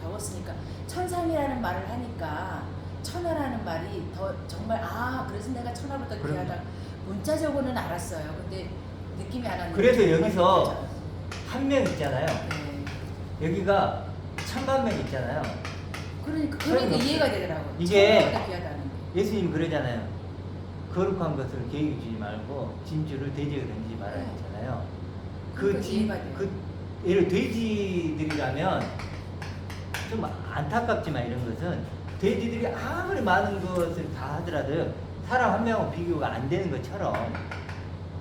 적었으니까 천상이라는 말을 하니까 천하라는 말이 더 정말 그래서 내가 천하보다 그럼요. 귀하다. 문자적으로는 알았어요. 근데 느낌이 안 왔는데. 그래서 여기서 정말 한 명 있잖아요. 네. 여기가 1,000만 명 있잖아요. 그러니까 소용없어요. 이해가 되더라고요. 이게 천하보다 귀하다는 게. 예수님 그러잖아요. 거룩한 것을 계획 주지 말고 진주를 돼지에 던지지 말아야 했잖아요. 그러니까 이해가 돼요. 예를 돼지들이라면 좀 안타깝지만 이런 것은 돼지들이 아무리 많은 것을 다 하더라도 사람 한 명하고 비교가 안 되는 것처럼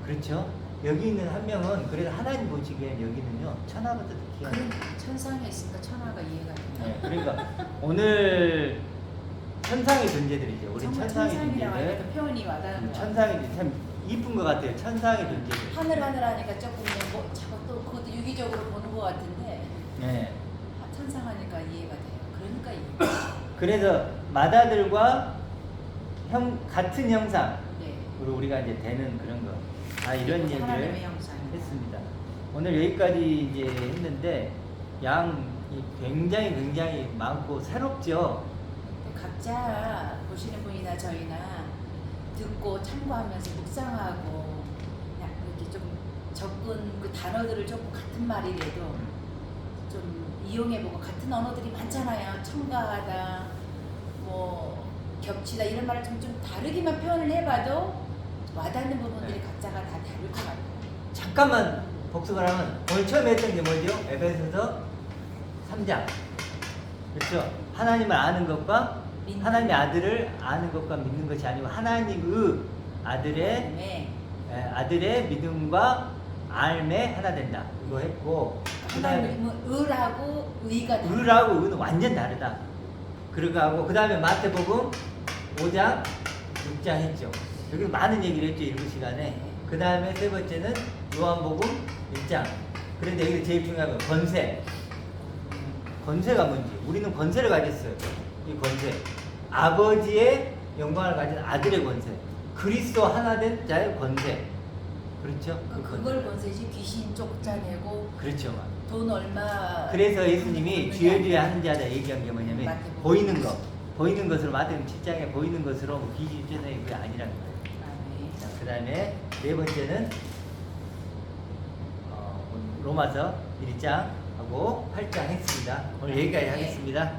그렇죠? 여기 있는 한 명은 그래도 하나님 보시기엔 여기는요 천하보다도 귀한 그러니까 천상에 있으니까 천하가 이해가 돼요. 네, 그러니까 오늘 천상의 존재들이죠. 우리 정말 천상의 천상이라고 존재들. 하니까 표현이 와닿는 거 같아요. 천상이 참 이쁜 것 같아요. 천상의 존재들. 하늘 하니까 조금 뭐 자꾸 또 그것도 유기적으로 보는 것 같은데 네. 천상하니까 이해가 돼요. 그러니까 이해가 그래서 마다들과 같은 형상. 네. 그리고 우리가 이제 되는 그런 거. 이런 얘기를 하나님의 형상. 했습니다. 오늘 여기까지 이제 했는데 양이 굉장히 많고 새롭죠. 각자 보시는 분이나 저희나 듣고 참고하면서 묵상하고 그냥 이렇게 좀 접근 그 단어들을 조금 같은 말이라도 좀 이용해보고 같은 언어들이 많잖아요. 첨가하다, 겹치다 이런 말을 좀 다르게만 표현을 해봐도 와닿는 부분들이 네. 각자가 다 다를 것 같아요. 잠깐만 복습을 하면 오늘 처음에 했던 게 뭐죠? 에베소서 3장. 그렇죠? 하나님을 아는 것과 믿는 하나님의 아들을 아는 것과 믿는 것이 아니고 하나님의 아들의 믿음과 알매 하나 된다. 이거 했고 그다음에 하나님은 의라고 의가 다르다. 의라고 의는 완전 다르다. 그러고 하고 그다음에 마태복음 5장 6장 했죠. 여기 많은 얘기를 했죠. 읽을 시간에. 그다음에 세 번째는 요한복음 1장. 그런데 여기 제일 중요한 건 권세. 권세가 뭔지. 우리는 권세를 가졌어요. 이 권세. 아버지의 영광을 가진 아들의 권세. 그리스도 하나 된 자의 권세. 그렇죠? 그걸 권세지 귀신 쫓아내고 그렇죠. 돈 얼마. 그래서 예수님이 주여 주여 하는 자다 얘기한 게 뭐냐면 마태복음. 보이는 것. 보이는 것으로 마태복음 7장에 보이는 것으로 뭐 귀신 쫓아내는 그게 아니라는 거예요. 자, 그 다음에 네 번째는 로마서 1장 하고 8장 했습니다. 오늘 여기까지 하겠습니다.